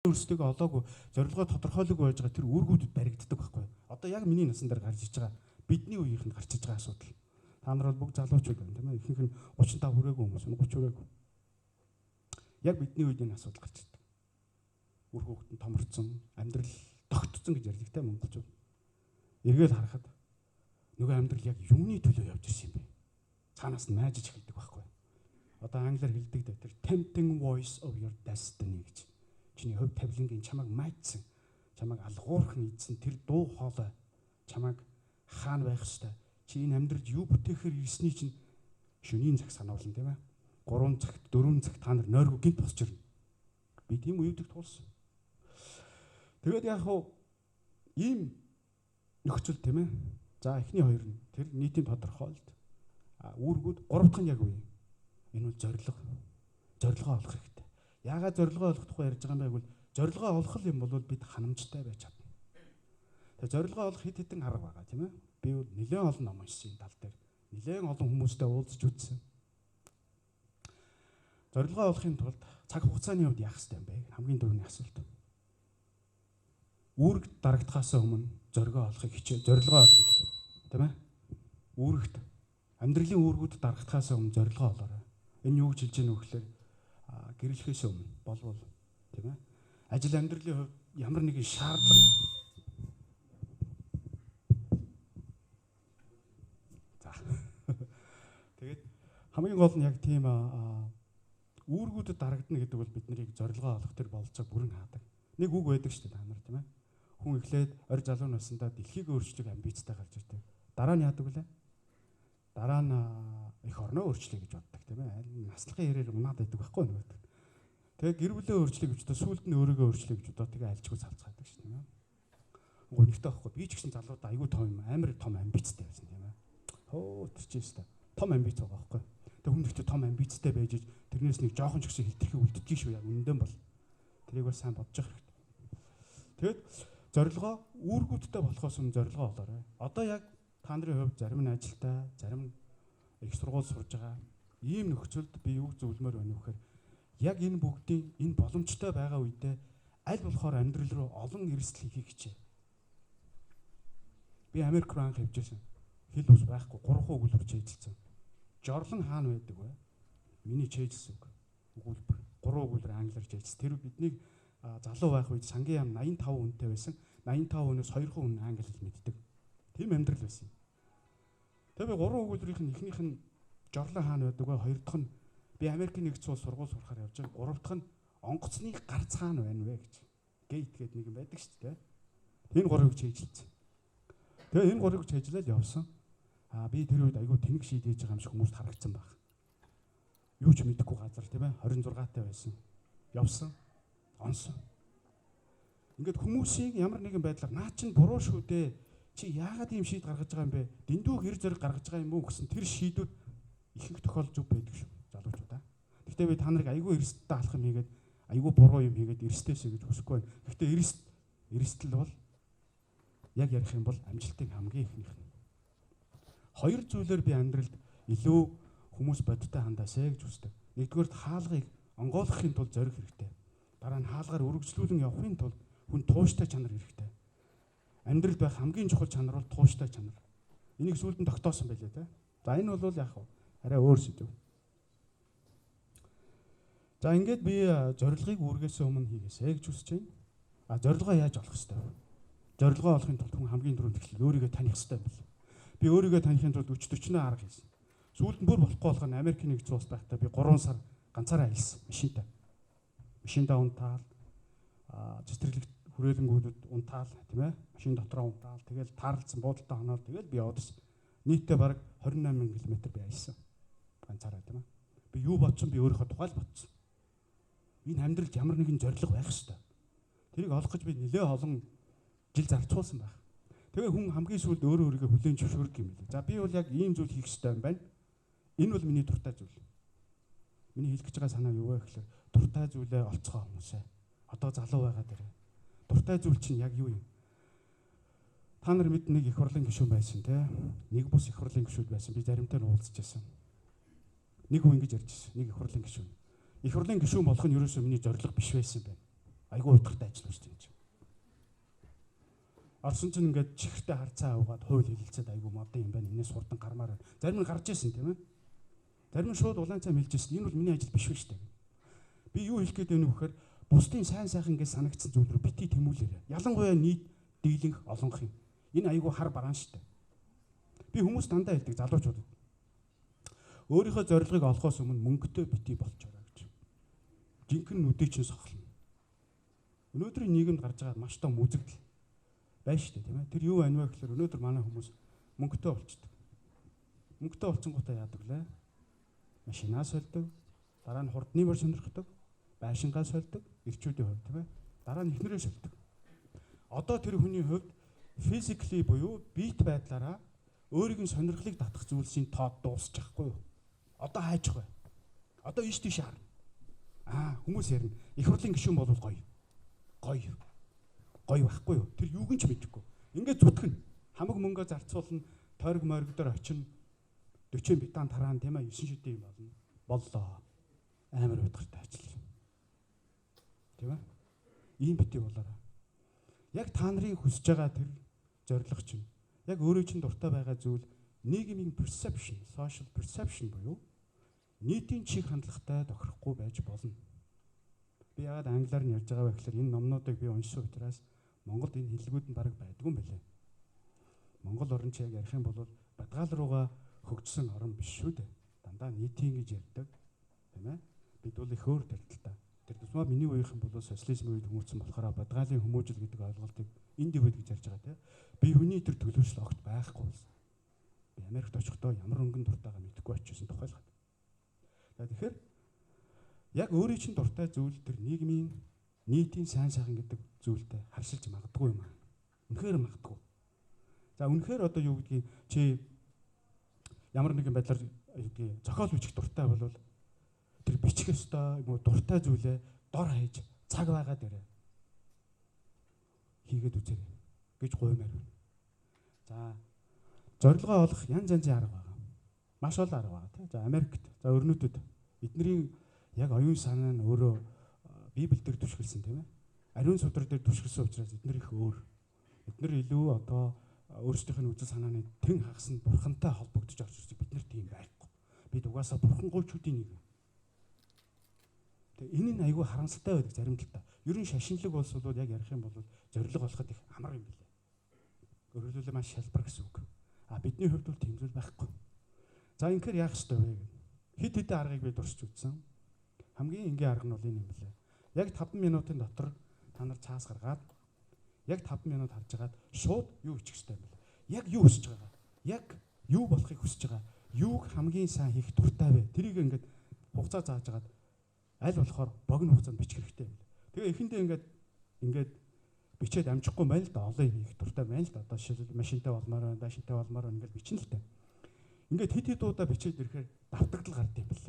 өөрсдөө олоогүй зорилгоо тодорхойлоогүй байж байгаа тэр үүргүүдэд баригддаг байхгүй. Одоо яг миний насан дээр гарч иж байгаа бидний үеийнхэнд гарч иж байгаа асуудал. Та нар бол бүгд залуучууд байна тийм ээ. Ихэнх нь 35 хүрээгүй хүмүүс, 30 хүрээгүй. Яг бидний үед энэ асуудал гарч ирдэг. Үр хүүхэд нь томорцсон, амьдрал тогтцсон гэж ярьдаг тийм монголчууд. Эргээд харахад нөгөө амьдрал яг юуны төлөө явж ирсэн юм бэ? Цаанаас нь майжиж эхэлдэг байхгүй. Одоо англиар хэлдэг дээ тэр tempting voice of your destiny гэж. Чиний хөв тавилангийн чамайг маажсан, чамайг алгуурхан ийдсэн тэр дуу хоолой чамайг хаана байх ёстой? Чи энэ амьдралд юу бүтээхээр ирсний чинь шөнийн цаг санаулна тийм ээ. 3 цагт 4 цагт та нар нойргүй гинт босч ирнэ. Би тийм үеүдэг туулсан. Тэгээд яг хуу ийм нөхцөл тийм ээ. За эхний хоёр нь тэр нийтийн тодорхойлт. Үүргүүд гурав дахь нь яг үе. Энэ бол зорилгоо олох хэрэгтэй. Яагаад зорилгоо олох тухай ярьж байгаа юм бэ гэвэл зорилгоо олох юм бол бид ханамжтай байж чадна. Тэгээ зорилгоо олох хэд хэдэн арга байгаа тийм ээ. Би бол нэлээд олон ном уншсан тал дээр. Нэлээд олон хүмүүстэй уулзч үзсэн. Зорилгоо олохын тулд цаг хугацааны хувьд яах ёстой юм бэ? Хамгийн түрүүний асуулт. Үүрэгт дарагдахаас өмнө зорилгоо олохыг хичээ, зорилгоо олохыг хичээ. Тийм ээ? Үүрэгт амьдралын үүргүүд дарагдахаас өмнө зорилгоо олоорой. Энэ юу гэж хэлж яах вэ гэхээр гэрлэхээс өмнө болвол тийм ээ? Ажил амьдралын хувьд ямар нэгэн шаардлага тэгээд хамгийн гол нь яг тийм үүргүүдэд дарагдана гэдэг бол биднийг зорилгоо олох төр болцоо бүрэн хаадаг. Нэг үг байдаг шүү дээ та нар тийм ээ. Хүн эхлээд орь залуу наснда дэлхийг өөрчлөх амбицтай гарч ирдэг. Дараа нь яадаг вүлээ? Дараа нь эх орноо өөрчлөе гэж боддог тийм ээ. Наслахын ярээр унаад байдаг байхгүй нөгөө. Тэгээ гэр бүлээ өөрчлөе гэж бодоо сүүлд нь өөрийгөө өөрчлөе гэж бодоо тэгээ альчгүй салцгаадаг шүү дээ. Гонигтай байхгүй. Би ч гэсэн залуудаа айгүй том юм амар том амбицтай байсан тийм ээ. Хөө тэр чинь шүү дээ. Том амбиц байгаа байхгүй. Тэг хүн ихтэй том амбицтай байж тэрнээс нэг жоохон ч гэсэн хилтерхий үлддгийг шүү яг үнэндээ бол. Тэрийг бол сайн бодож явах хэрэгтэй. Тэгэд зорилгоо үүргүүдтэй болохоос өмнө зорилгоо олоорой. Одоо яг та нарын хувьд зарим нь ажилтаа, зарим нь их сургууль сурж байгаа. Ийм нөхцөлд би юу зөвлөмөр байна вэ гэхээр яг энэ бүгдийн энэ боломжтой байгаа үедээ аль болохоор амьдрал руу олон эрсдэл хийхийг хичээ. Би Америк руу анх явжсэн. Хэл ус байхгүй 3 өгүүлбэр чийдэлсэн. Жорлон хаана байдаг вэ? Миний чийдэлсэн үг. Өгүүлбэр 3 өгүүлбэр англиар чийдэлсэн. Тэр биднийг залуу байх үед сангийн яам 85 хүнтэй байсан. 85 хүнээс 2% хүн англи хэл мэддэг. Тийм амьдрал байсан. Тэгээ 3 өгүүлбэрийн эхнийх нь жорлон хаана байдаг вэ? Хоёр дахь нь би Америкийн нэгдсэн улс сургууль сурахаар явж байгаа. Гурав дахь нь онгоцны гарц хаана байна вэ гэж. Гейт гэдэг нэг юм байдаг шүү дээ. Энэ гурыг чийдэлсэн. Тэгээ энэ гурыг чийдэлээд явсан. Би тэр үед айгүй тэнэг шийдэж байгаа юм шиг хүмүүст харагдсан баг. Юу ч мэдэхгүй газар тийм ээ 26 таа байсан. Явсан. Онсон. Ингээд хүмүүсийг ямар нэгэн байдлаар наа чин буруу шүү дээ. Чи яагаад ийм шийд гаргаж байгаа юм бэ? Дэндүү гэр зэрэг гаргаж байгаа юм уу гэсэн тэр шийдүүд ихэнх тохиолдож зүв байдаг шүү. Залуучуудаа. Гэхдээ би та нарыг айгүй эрсдэлтэй алах юм хийгээд айгүй буруу юм хийгээд эрсдээсэй гэж хүсэхгүй байна. Гэхдээ эрсдэл бол яг ярих юм бол амжилтын хамгийн ихнийх нь. Хоёр зүйлээр би амьдралд илүү хүмүүс бодиттой хандаасай гэж хүсдэг. Нэгдүгээр хаалгыг онгойлгохын тулд зориг хэрэгтэй. Дараа нь хаалгаар үргэлжлүүлэн явахын тулд хүн тууштай чанар хэрэгтэй. Амьдралд байх хамгийн чухал чанар бол тууштай чанар. Энийг сүүлд нь тогтоосон байлээ те. За энэ бол яг арай өөр сэдв. За ингээд би зорилгыг үүргээс өмнө хийгээсэй гэж хүсэж байна. Зорилгоо яаж олох ёстой вэ? Зорилгоо олохын тулд хүн хамгийн түрүүнд эхлээд өөрийгөө таних ёстой юм. Би өөрийгөө танихын тулд 40-40 арга хийсэн. Сүүлд нь бүр болохгүй болгоно Америкийн нэгдсэн улс байхдаа би 3 сар ганцаараа аялсан машинтай. Машиндаа унтаал, цэцэрлэгт хүрээлэнгүүдэд унтаал, тийм ээ? Машин дотроо унтаал, тэгэл таарлцсан буудалтай хоноол, тэгэл би явдсан. Нийтдээ бараг 28 км би аялсан. Ганцаараа тийм ээ? Би юу бодсон би өөрийнхөө тухай л бодсон. Энэ амьдралд ямар нэгэн зорилго байх ёстой. Тэрийг олох гэж би нэлээ олон жил зарцуулсан байх. Тэгээ хүн хамгийн сүүлд өөрийгөө хүлээн зөвшөөрдөг юм билээ. За би бол яг ийм зүйл хийх ёстой юм байна. Энэ бол миний дуртай зүйл. Миний хэлэх гэж байгаа санаа юу вэ гэхээр дуртай зүйлээ олцгоо хүмүүсээ. Одоо залуу байгаа дээрээ. Дуртай зүйл чинь яг юу юм? Та нар мэд нэг их хурлын гишүүн байсан те. Нэг бус их хурлын гишүүд байсан. Би заримтай нь уулзч байсан. Нэг хүн ингэж ярьж байсан. Нэг их хурлын гишүүн. Их хурлын гишүүн болох нь ерөөсөө миний зорилго биш байсан байна. Айгүй удиртай ажиллаж байна чинь. Орсон чинь ингээд чихэртэй харцаа аваад хууль хэлэлцээд айгүй модын юм байна. Энээс хурдан гармаар байна. Зарим нь гарч ирсэн тийм ээ. Зарим нь шууд улаан цай мэлж ирсэн. Энэ бол миний ажил биш үү шүү дээ. Би юу хэлэх гээд байна вэ гэхээр бусдын сайн сайхан гэж санагдсан зүйл рүү бити тэмүүлээрэй. Ялангуяа нийт дийлэнх олонх юм. Энэ айгүй хар бараан шүү дээ. Би хүмүүс дандаа хэлдэг залуучуудад. Өөрийнхөө зорилгыг олохоос өмнө мөнгөтэй бити болчоорой гэж. Жинхэнэ нүдийг чинь сохлно. Өнөөдрийн нийгэмд гарч байгаа маш том үзэгдэл байна шүү дээ, тийм ээ. Тэр юу байна вэ гэхээр өнөөдөр манай хүмүүс мөнгөтэй болчдөг. Мөнгөтэй болцсонгуудаа яадаг лээ? Машинаа сольдог, дараа нь хурдны мөр сонирхдог, байшингаа сольдог, ирчүүдийн хувьд тийм ээ. Дараа нь ихнэрээ сольдог. Одоо тэр хүний хувьд physically буюу биет байдлаараа өөрийн сонирхлыг татах зүйлсийн тоод дуусчих байхгүй юу? Одоо хайчих бай. Одоо ийш тийш харна. Хүмүүс ярина. Их хурлын гишүүн бол гоё. Гоё байхгүй юу? Тэр юуг нь ч мэдэхгүй. Ингээд зүтгэн. Хамаг мөнгө зарцуулна, тойрог мориг дээр очино. 40 битан тараан тийм ээ 9 шидэ юм болно. Боллоо. Амар удгартай ажил. Тийм ээ? Ийм бити болоорой. Яг та нарын хүсэж байгаа тэр зорилго чинь яг өөрөө чинь дуртай байгаа зүйл нийгмийн perception, social perception буюу нийтийн чих хандлагатай тохирохгүй байж болно. Би яагаад англиар нь ярьж байгаа вэ гэхээр энэ номнуудыг би уншсан учраас Монголд энэ хэллэгүүд нь бараг байдгүй юм байлээ. Монгол орн ч яг ярих юм бол бадгаал руугаа хөгжсөн орн биш шүү дээ. Дандаа нийтийн гэж ярьдаг. Тийм ээ? Бид бол их өөр тарилталтай. Тэр тусмаа миний үеийнхэн бол социализм үед хүмүүжсэн болохоор бадгаалын хүмүүжил гэдэг ойлголтыг энд дэвэд гэж ярьж байгаа тийм. Би хүний төр төлөвшөл огт байхгүй болсон. Би Америкт очихдоо ямар өнгөн дуртайгаа мэдэхгүй очижсэн тухайлгаад. Тэгэхээр яг өөрийн чинь дуртай зүйл тэр нийгмийн нийтийн сайн сайхан гэдэг зүйлтэй харьцуулж магадгүй юм аа. Үнэхээр магадгүй. За үнэхээр одоо юу гэдгийг чи ямар нэгэн байдлаар юу гэдгийг зохиол бичих дуртай бол тэр бичих ёстой юм уу дуртай зүйлээ дор хаяж цаг байгаа дээрээ хийгээд үзээрэй гэж гуймаар байна. За зорилгоо олох янз янзын арга байгаа. Маш олон арга байгаа тийм. За Америкт за өрнөдөд эдний яг оюун санаа нь өөрөө Библиэл дээр түшгэлсэн тийм ээ. Ариун судар дээр түшгэлсэн учраас эдгээр их өөр. Эдгээр илүү одоо өөрсдийнх нь үзэл санааны тэн хагас нь бурхантай холбогдож орж ирсэн. Бид нар тийм байхгүй. Бид угаасаа бурхан гойчуудын нэг. Тэгээ энэ нь айгүй харамсалтай байдаг зарим талдаа. Ер нь шашинлаг улс бол яг ярих юм бол зориг олоход их амар юм билээ. Өөрөлдөө маш шалбар гэсэн үг. Бидний хувьд бол тийм зүйл байхгүй. За инхээр яах ёстой вэ гэх. Хит хитэн аргыг би дурсч үзсэн. Хамгийн энгийн арга нь бол энэ юм билээ. Яг 5 минутын дотор та нар цаас гаргаад яг 5 минут харж агаад шууд юу хийх ёстой юм бэ? Яг юу хүсэж байгаа? Яг юу болохыг хүсэж байгаа? Юуг хамгийн сайн хийх дуртай вэ? Тэрийг ингээд хугацаа зааж агаад аль болохоор богино хугацаанд бичих хэрэгтэй юм. Тэгээ эхэндээ ингээд бичээд амжихгүй байна л да. Олон юм хийх дуртай байна л да. Одоо жишээлбэл машинтай болмоор байна, дашинтай болмоор байна ингээд бичнэ л дээ. Ингээд хит хит удаа бичээд ирэхээр давтагдал гард юм бэл.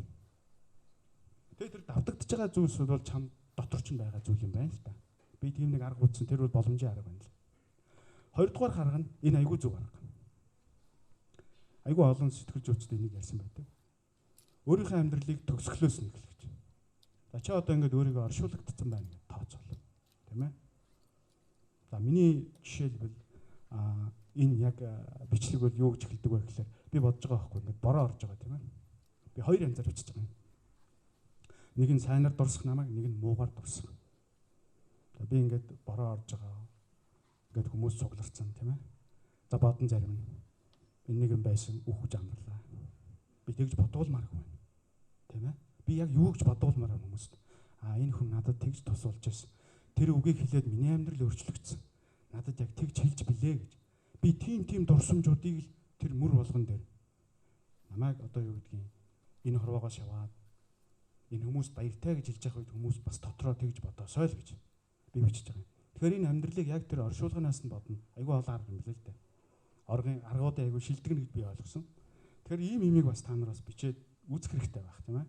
Тэгээ тэр давтагдж байгаа зүйлс бол чам дотор ч байгаа зүйл юм байна л да. Би тийм нэг арга үзсэн тэр бол боломжийн арга байна л. Хоёрдугаар харга нь энэ айгүй зүг арга. Айгүй олон сэтгэл зүйчтэй энийг ярьсан байдаг. Өөрийнхөө амьдралыг төгсгөлөөс нь эхлэх гэж. За чи одоо ингээд өөрийгөө оршуулгдсан байна гэж тооцоол. Тийм ээ? За миний жишээлбэл энэ яг бичлэг бол юу гэж хэлдэг вэ гэхээр би бодож байгаа байхгүй ингээд бороо орж байгаа тийм ээ. Би хоёр янзаар бичиж байгаа юм. Нэг нь сайнаар дурсах намайг, нэг нь муугаар дурсах. За би ингээд бороо орж байгаа. Ингээд хүмүүс цугларсан тийм ээ. За бодон зарим нь энэ нэг юм байсан үхэж амрлаа. Би тэгж бодуулмааргүй байна. Тийм ээ. Би яг юу гэж бодуулмаар байгаа хүмүүст. Энэ хүн надад тэгж тусуулж байсан. Тэр үгийг хэлээд миний амьдрал өөрчлөгдсөн. Надад яг тэгж хэлж билээ гэж. Би тийм дурсамжуудыг л тэр мөр болгон дээр намайг одоо юу гэдгийг энэ хорвоогоос яваад энэ хүмүүс баяртай гэж хэлж явах үед хүмүүс бас дотроо тэгж бодоосой л гэж би бичиж байгаа юм. Тэгэхээр энэ амьдралыг яг тэр оршуулганаас нь бодно. Айгүй олон арга юм билээ л дээ. Аргуудын айгүй шилдэгнэ гэж би ойлгосон. Тэгэхээр ийм имийг бас та нараас бичээд үзэх хэрэгтэй байх тийм ээ.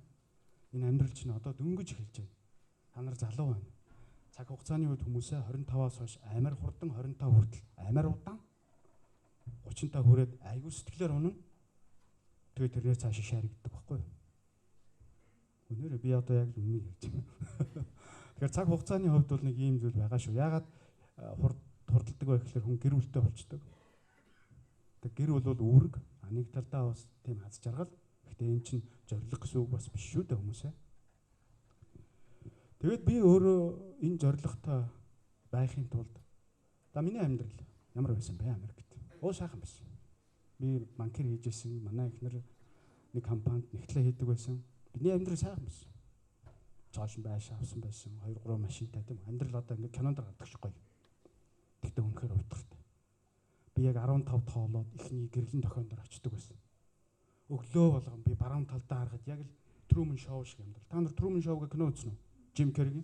Энэ амьдрал чинь одоо дөнгөж эхэлж байна. Та нар залуу байна. Цаг хугацааны үед хүмүүсээ 25-аас хойш амар хурдан 25 хүртэл амар удаан 30-таа хүрээд айгүй сэтгэлээр унана. Тэгээ тэрнээс цааш шааригддаг байхгүй юу? Өнөөдөр би одоо яг үнийг ярьж байна. Тэгэхээр цаг хугацааны хувьд бол нэг ийм зүйл байгаа шүү. Яагаад хурдладаг вэ гэхээр хүн гэр бүлтэй болчдөг. Тэг гэр бол үүрэг, нэг талдаа бас тийм аз жаргал. Гэхдээ энэ чинь зориг гэсэн үг бас биш шүү дээ хүмүүсээ. Тэгээд би өөрөө энэ зоригтой байхын тулд миний амьдрал ямар байсан бэ Америкт? Сайхан байсан. Би банкир хийжсэн, манай эхнэр нэг компанид нэгтлээ хийдэг байсан. Бидний амьдрал сайхан байсан. Цааш байшаа авсан байсан. 2-3 машинтай тийм амьдрал одоо ингээд кинонд гардаг шиг гоё. Тэгтээ үнэхээр утгартай. Би яг 15 тоолоод ихний гэрлэн тохиондор очдөг байсан. Өглөө болгон би баруун талдаа харахад яг л Truman Show шиг амьдрал. Та нар Truman Show-г кино үзсэн үү? Jim Carrey.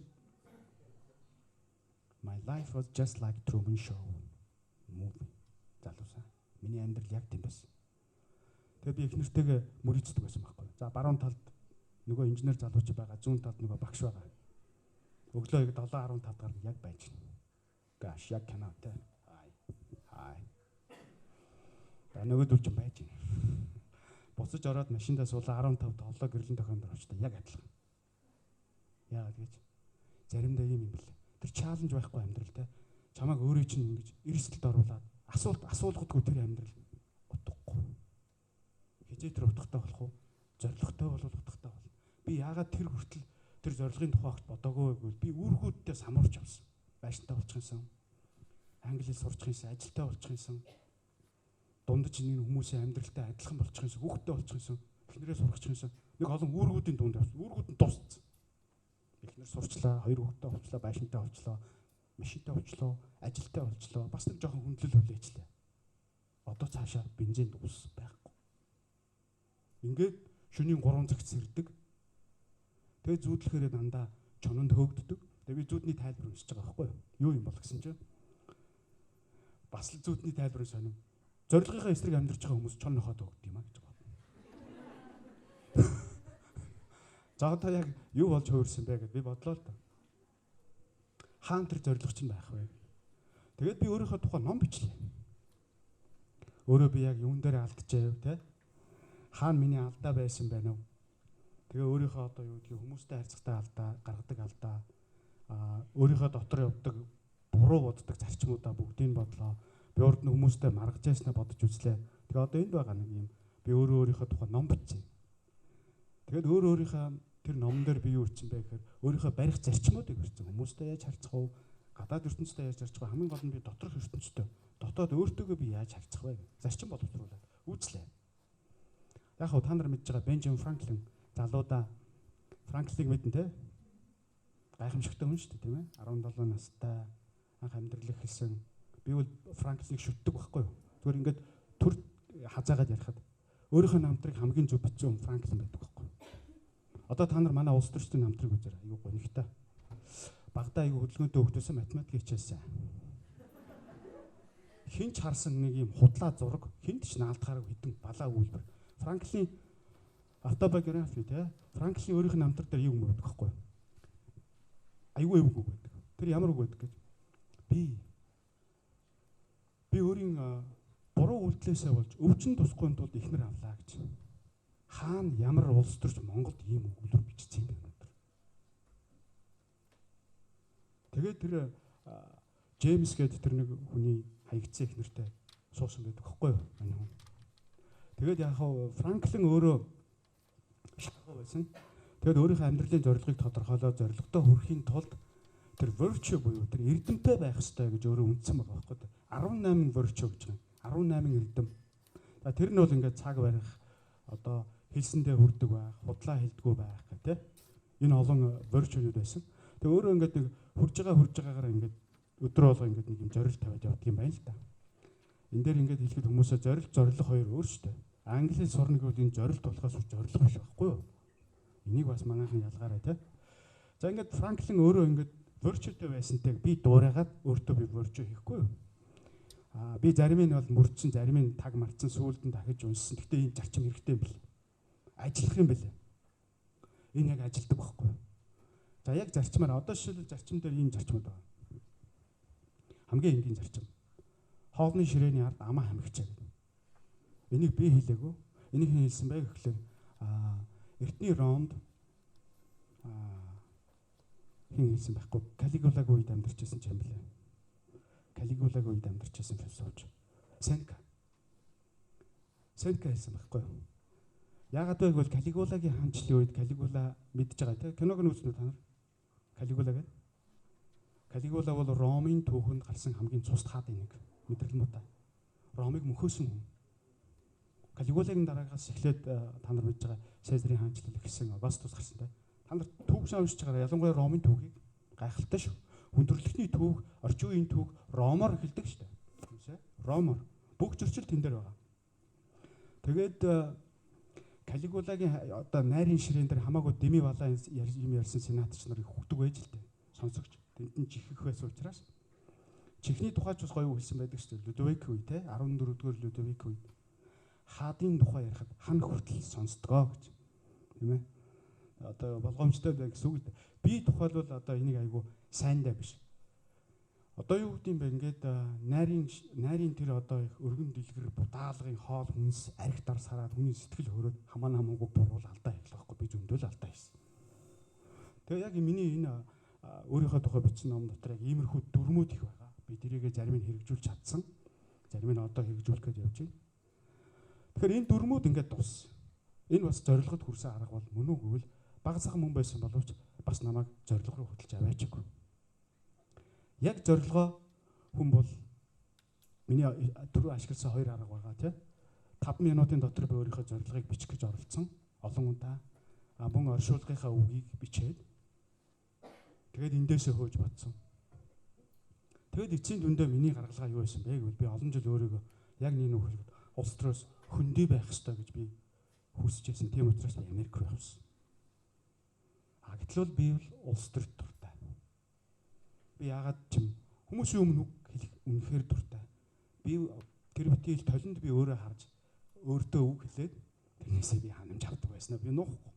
My life was just like Truman Show movie. Залуусаа. Миний амьдрал яг тийм байсан. Тэгээ би эхнэртэйгээ мөрийцдэг байсан байхгүй. За баруун талд нөгөө инженер залууч байгаа, зүүн талд нөгөө багш байгаа. Өглөө яг 7:15 гарна яг байж байна. Гаш яг кинотой. Хай. За нөгөөдөл ч байж байна. Буцаж ороод машиндаа суулаа 15 тоолоо гэрлэн тохиондор очтой яг адилхан. Яагаад гэж заримдаа юм бэл. Тэр чаленж байхгүй амьдралтай. Чамайг өөрөө чинь ингэж эрсдэлд оруулаад асуулгадгүй тэр амьдрал утгагүй. Хизээ тэр утгатай болох уу? Зоригтой бол утгатай бол. Би яагаад тэр хүртэл тэр зорилгын тухай огт бодоогүй гэвэл би үүргүүдтэй самуурч авсан. Байшинтай болчихсон. Англи хэл сурч юмсан, ажилтай болчихсон. Дундаж нэг хүмүүсийн амьдралтай адилхан болчихсон, хүүхдтэй болчихсон, эхнэрээ сургачихсан. Нэг олон үүргүүдийн дунд явсан. Үүргүүд нь дууссан. Эхнэр сурчлаа, 2 хүүхдтэй болчлоо, байшинтай болчлоо, машинтай болчлоо, ажилтай болчлоо. Бас нэг жоохон хүндлэл хүлээжлээ. Одоо цаашаа бензин дуус байхгүй. Ингээд шөнийн 3 цагт сэрдэг. Тэгээ зүүдлэхээр дандаа чононд хөөгддөг. Тэгээ би зүүдний тайлбар уншиж байгаа байхгүй юу? Юу юм бол гэсэн чинь бас л зүүдний тайлбарыг сонирм. Зорилгынхаа эсрэг амьдарч байгаа хүмүүс чон нохоод өгдөг юм а гэж бодно. За одоо яг юу болж хөөрсөн бэ гэдээ би бодлоо л да. Хаан тэр зорилго чинь байх вэ? Тэгээд би өөрийнхөө тухай ном бичлээ. Өөрөө би яг юун дээр алдчихав те? Хаан миний алдаа байсан байна уу? Тэгээ өөрийнхөө одоо юу гэдгийг хүмүүстэй харьцахтай алдаа, гаргадаг алдаа, өөрийнхөө дотор явдаг буруу боддог зарчмуудаа бүгдийг бодлоо. Би урд нь хүмүүстэй маргаж яснаа бодож үзлээ. Тэгээ одоо энд байгаа нэг юм би өөрийнхөө тухай ном бичсэн. Тэгээд өөрийнхөө тэр номон дээр би юу хийсэн бэ гэхээр өөрийнхөө барих зарчмуудыг бичсэн. Хүмүүстэй яаж харьцах вэ? Гадаад ертөнцтэй яаж харьцах вэ? Хамгийн гол нь би доторх ертөнцтэй. Дотоод өөртөөгөө би яаж харьцах вэ? Зарчим боловсруулаад үүслээ. Яг хөө та нар мэдж байгаа Бенджамин Франклин залуудаа Франклиныг мэднэ те? Гайхамшигтай хүн шүү дээ тийм ээ. 17 настай анх амьдрал эхэлсэн. Би бол Франклиныг шүтдэг байхгүй юу? Зүгээр ингээд төр хазаагаад ярихад өөрийнхөө намтрыг хамгийн зөв бичсэн хүн Франклин байдаг байхгүй юу? Одоо та нар манай улс төрчдийн намтрыг үзээрэй. Айгуу гонигтай. Багада айгуу хөдөлгөөнтэй хөгжөөсөн математик хичээсэн. Хинч харсан нэг юм худлаа зураг, хинт ч наалтахаар хэдэн балаа үйлбэр. Франклин автобиографи те. Франклин өөрийнх нь намтар дээр юу юм байдаг байхгүй юу? Айгүй үг байдаг. Тэр ямар үг байдаг гэж? Би өөрийн буруу үйлдэлээсээ болж өвчин тусахгүй тулд ихнэр авлаа гэж. Хаана ямар улс төрч Монголд ийм өгүүлбэр бичсэн юм бэ өнөөдөр. Тэгээд тэр Джеймс гэдэг тэр нэг хүний хаягдсан ихнэртэй суусан байдаг байхгүй юу? Манай хүн. Тэгээд яг Франклин өөрөө шахуу байсан. Тэгээд өөрийнхөө амьдралын зорилгыг тодорхойлоод зорилготой хүрэхийн тулд тэр virtue буюу тэр эрдэмтэй байх ёстой гэж өөрөө үндсэн байгаа байхгүй юу? 18 virtue гэж байна. 18 эрдэм. За тэр нь бол ингээд цаг барих, одоо хэлсэндээ хүрдэг байх, худлаа хэлдэггүй байх гэх тээ. Энэ олон virtue-нууд байсан. Тэгээ өөрөө ингээд нэг хурж байгаагаар ингээд өдрөө болго ингээд нэг юм зорилт тавиад явдаг юм байна л да. Энд дээр ингээд хэлэхэд хүмүүсээ зорилго хоёр өөр шүү дээ. Англи хэл сурна гэвэл энэ зорилт болохоос үр зорилго биш байхгүй юу? Энийг бас манайхан ялгаарай те. За ингээд Франклин өөрөө ингээд virtue-тэй байсантай би дуурайгаад өөртөө би virtue хийхгүй юу? Би зарим нь бол мөрдсөн, зарим нь таг мартсан, сүүлд нь дахиж унссан. Гэхдээ энэ зарчим хэрэгтэй юм бэл. Ажиллах юм бэлээ. Энэ яг ажилдаг байхгүй юу? За яг зарчмаар одоо жишээлбэл зарчим дээр ийм зарчмууд байна. Хамгийн энгийн зарчим. Хоолны ширээний ард амаа хамигчаа гэдэг. Энийг би хэлээгүй. Энийг хэн хэлсэн бэ гэхлээр эртний Ромд Хэн хэлсэн байхгүй. Калигулагийн үед амьдарч байсан ч юм блэ. Калигулагийн үед амьдарч байсан философч. Сенека хэлсэн байхгүй. Яагаад вэ гэвэл Калигулагийн хаанчлалын үед Калигула мэдж байгаа тийм киног нь үзнэ та нар. Калигула гэдэг. Калигула бол Ромын түүхэнд гарсан хамгийн цус хаадын нэг. Мэдрэл муу та. Ромыг мөнхөөсөн хүн. Калигулагийн дараагаас эхлээд та нар мэдж байгаа Сезарын хаанчлал гэсэн Агустус гарсан тийм. Та нар түүхшээ уншиж байгаа ялангуяа Ромын түүхийг гайхалтай шүү. Хүндрэлтний түүх, орчин үеийн түүх Ромоор эхэлдэг шүү дээ. Ромоор бүх зөрчил тэн дээр байгаа. Тэгээд Калигулагийн одоо найрын ширээн дээр хамаагүй Деми Вала юм ярьсан сенатч нарыг хөгдөг байж л дээ. Сонсогч. Тэнд нь чихэх байсан учраас чихний тухайч бас гоё хэлсэн байдаг шүү дээ. Людовик үе те 14-р Людовик үед хаадын тухай ярихад хан хүртэл сонсдгоо гэж. Тийм ээ. Одоо болгоомжтой бай гэсэн үг л дээ. Би тухайлбал одоо энийг айгу сайндаа биш. Одоо юу гэдэм бэ ингээд найрын тэр одоо их өргөн дэлгэр будаалгын хоол хүнс арх дар сараад хүний сэтгэл хөрөөд хамаагүй буруул алдаа хийх байхгүй би зөндөл алдаа хийсэн. Тэгээ яг миний энэ өөрийнхөө тухай бичсэн ном дотор яг иймэрхүү дүрмүүд их байгаа. Би тэрийгэ зарим нь хэрэгжүүлж чадсан. Зарим нь одоо хэрэгжүүлэх гэж явж байна. Тэгэхээр энэ дүрмүүд ингээд дус. Энэ бас зорилгод хүрсэн арга бол мөн үгүй л бага сахан мөн байсан боловч бас намайг зорилго руу хөтлж аваачаагүй. Яг зорилгоо хүн бол миний түрүү ашигласан хоёр арга байгаа тийм 5 минутын дотор би өөрийнхөө зорилгыг бичих гэж оролцсон олон удаа мөн оршуулгынхаа үгийг бичээд тэгээд эндээсээ хөөж бодсон. Тэгээд эцсийн дүндээ миний гаргалгаа юу байсан бэ гэвэл би олон жил өөрийгөө яг нэг нөхөд улс төрөөс хөндөй байх ёстой гэж би хүсэж байсан. Тийм учраас би Америк руу явсан. Гэтэл би бол улс төрд дуртай. Би яагаад ч юм хүмүүсийн өмнө үг хэлэх үнэхээр дуртай. Би тэр битэл толинд би өөрөө харж өөртөө үг хэлээд тэрнээсээ би ханамж авдаг байснаа би нуухгүй.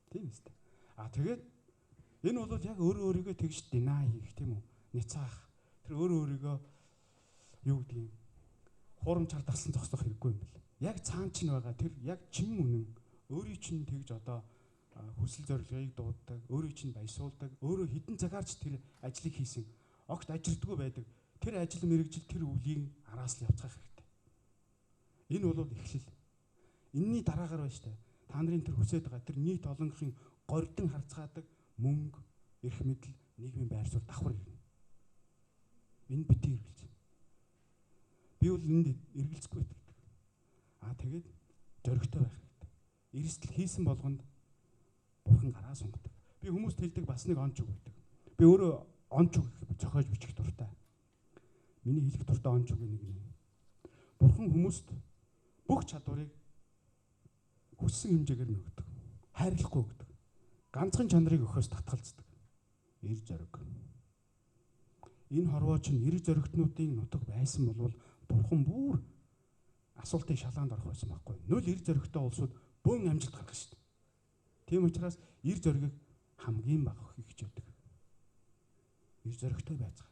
Тийм үстэй. Тэгээд энэ бол яг өөрийгөө тэгж динаа хийх тийм үү? Няцаах. Тэр өөрийгөө юу гэдгийг хуурамч хардагсан зогсох хэрэггүй юм бэл. Яг цаан чинь байгаа тэр яг чин үнэн өөрийн чинь тэгж одоо хүсэл зорилгыг дууддаг, өөрийн чинь баясуулдаг, өөрөө хідэн цагаарч тэр ажлыг хийсэн. Огт ажирдгүй байдаг. Тэр ажил мэргэжил тэр өвлийг араас л явцгаах хэрэгтэй. Энэ бол эхлэл. Энийний дараагаар байна штэ. Та нарын тэр хүсэж байгаа тэр нийт олонхын гордон харцгаадаг мөнгө, эрх мэдэл, нийгмийн байр суурь давхар ирнэ. Энэ битгий эргэлж. Би бол энд эргэлзэхгүй байдаг. Тэгээд зоригтой байх хэрэгтэй. Эрсдэл хийсэн болгонд бурхан гараа сунгдаг. Би хүмүүст хэлдэг бас нэг онч үг байдаг. Би өөрөө онч үг зохиож бичих дуртай. Миний хэлэх дуртай онч үг нэг юм. Бурхан хүмүүст бүх чадварыг хүссэн хэмжээгээр нь өгдөг. Хайрлахгүй өгдөг. Ганцхан чанарыг өгөхөөс татгалздаг. Эр зориг. Энэ хорвоо чинь эр зоригтнуудын нутаг байсан болвол бурхан бүр асуултын шалгаанд орох байсан байхгүй. Нөл эр зоригтой улсууд бөөн амжилт гаргах шүү дээ. Тийм учраас эр зоригийг хамгийн бага өгөхийг хичээдэг. Эр зоригтой байцгаа.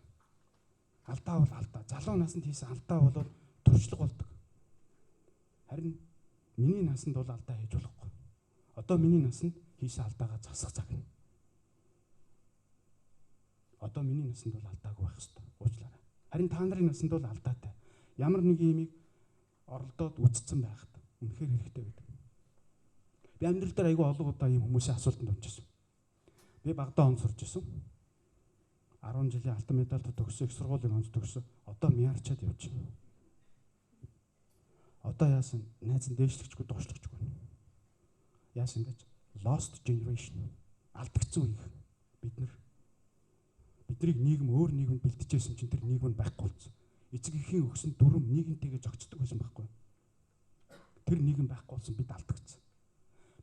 Алдаа бол алдаа. Залуу наснд хийсэн алдаа бол туршлага болдог. Харин миний насанд бол алдаа хийж болохгүй. Одоо миний насанд хийсэн алдаагаа засах цаг нь. Одоо миний насанд бол алдаагүй байх ёстой. Уучлаарай. Харин та нарын насанд бол алдаатай. Ямар нэг юмыг оролдоод үтцсэн байхад үнэхээр хэрэгтэй байдаг. Би амьдрал дээр айгүй олон удаа ийм хүмүүсийн асуултанд орчихсон. Би багадаа он сурч ирсэн. 10 жилийн алтан медальд төгсөө, их сургуулийн онд төгсөө. Одоо мяарчаад явж байна. Одоо яасан? Найз нь дээшлэгчгүй, доошлогчгүй. Яасан гэж? Lost generation. Алдагдсан үе. Биднийг нийгэм өөр нийгэмд бэлтжижсэн чинь тэр нийгэм нь байхгүй болсон. Эцэг эхийн өгсөн дүрм нийгэмтэйгээ зогцдог байсан байхгүй. Тэр нийгэм байхгүй болсон бид алдагдсан.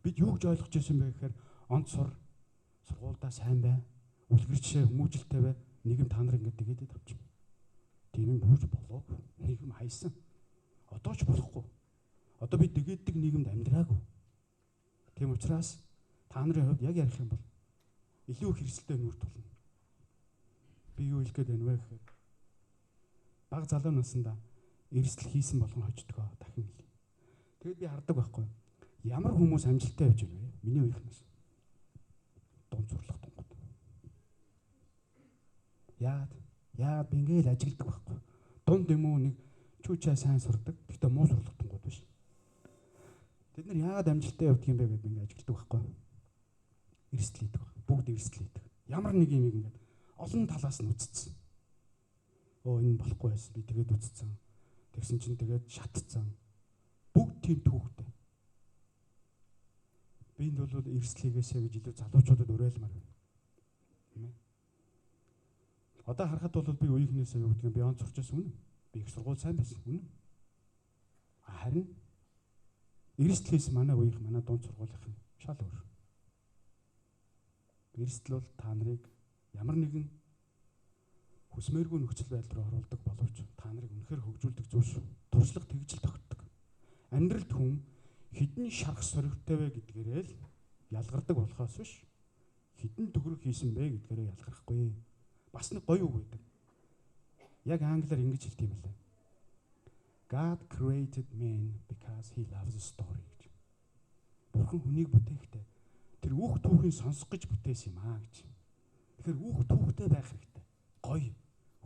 Бид юу гэж ойлгож байсан бэ гэхээр онц сургуульдаа сайн бай, үлгэрчээ хүмүүжлтэй бай, нийгэм та нар ингэж тэгээд авчих. Тийм юм болж болоогүй. Нийгэм хайсан. Одоо ч болохгүй. Одоо бид дэгддэг нийгэмд амьдраагүй. Тийм учраас та нарын хувьд яг ярих юм бол илүү их хэрэгсэлтэй нүүр тулна. Би юу хэлэх гээд байна вэ гэхээр бага залуу наснда эрсдэл хийсэн болгон хождгоо дахин хэлье. Тэгэд би хардаг байхгүй. Ямар хүмүүс амжилттай явж байна вэ? Миний үеийнхэн. Дунд зурлах дунгууд. Яагаад би ингээл ажигладаг байхгүй. Дунд юм уу нэг чүүчээ сайн сурдаг. Гэхдээ муу сурлагтангууд биш. Тэд нар яагаад амжилттай явдаг юм бэ гэдээ ингээд ажигладаг байхгүй. Эрсдэл хийдэг баг. Бүгд эрсдэл хийдэг. Ямар нэг юм ингээд олон талаас нь үзсэн. Энэ болохгүй байсан. Би тэгээд үзсэн. Тэгсэн чинь тэгээд шатцсан. Бүгд тийм түүхтэй. Бинд бол эрсдлийгээсээ гэж илүү залуучуудад уриалмаар байна. Тийм ээ. Одоо харахад бол би үеийнхнээсээ юу гэдгийг бионд сурчсан үнэн. Би их сургууль сайн байсан үнэн. Харин эрсдлээс манай үеийнх манай дунд сургуулийнх нь шал өөр. Эрсдэл бол та нарыг ямар нэгэн хүсмээргүй нөхцөл байдал руу оруулдаг боловч та нарыг үнэхээр хөгжүүлдэг зүйл шүү. Туршлага тэгжил тогтдог. Амьдралд хүн хідэн шарах соригтой вэ гэдгээрээ л ялгардаг болохоос биш хідэн төгрөг хийсэн бэ гэдгээрээ ялгархгүй. Бас нэг гоё үг байдаг. Яг англиар ингэж хэлдэг юм байна. God created man because he loves a story гэж. Бурхан хүнийг бүтээхдээ тэр үүх түүхийг сонсох гэж бүтээсэн юм аа гэж. Тэгэхээр үүх түүхтэй байх хэрэгтэй. Гоё.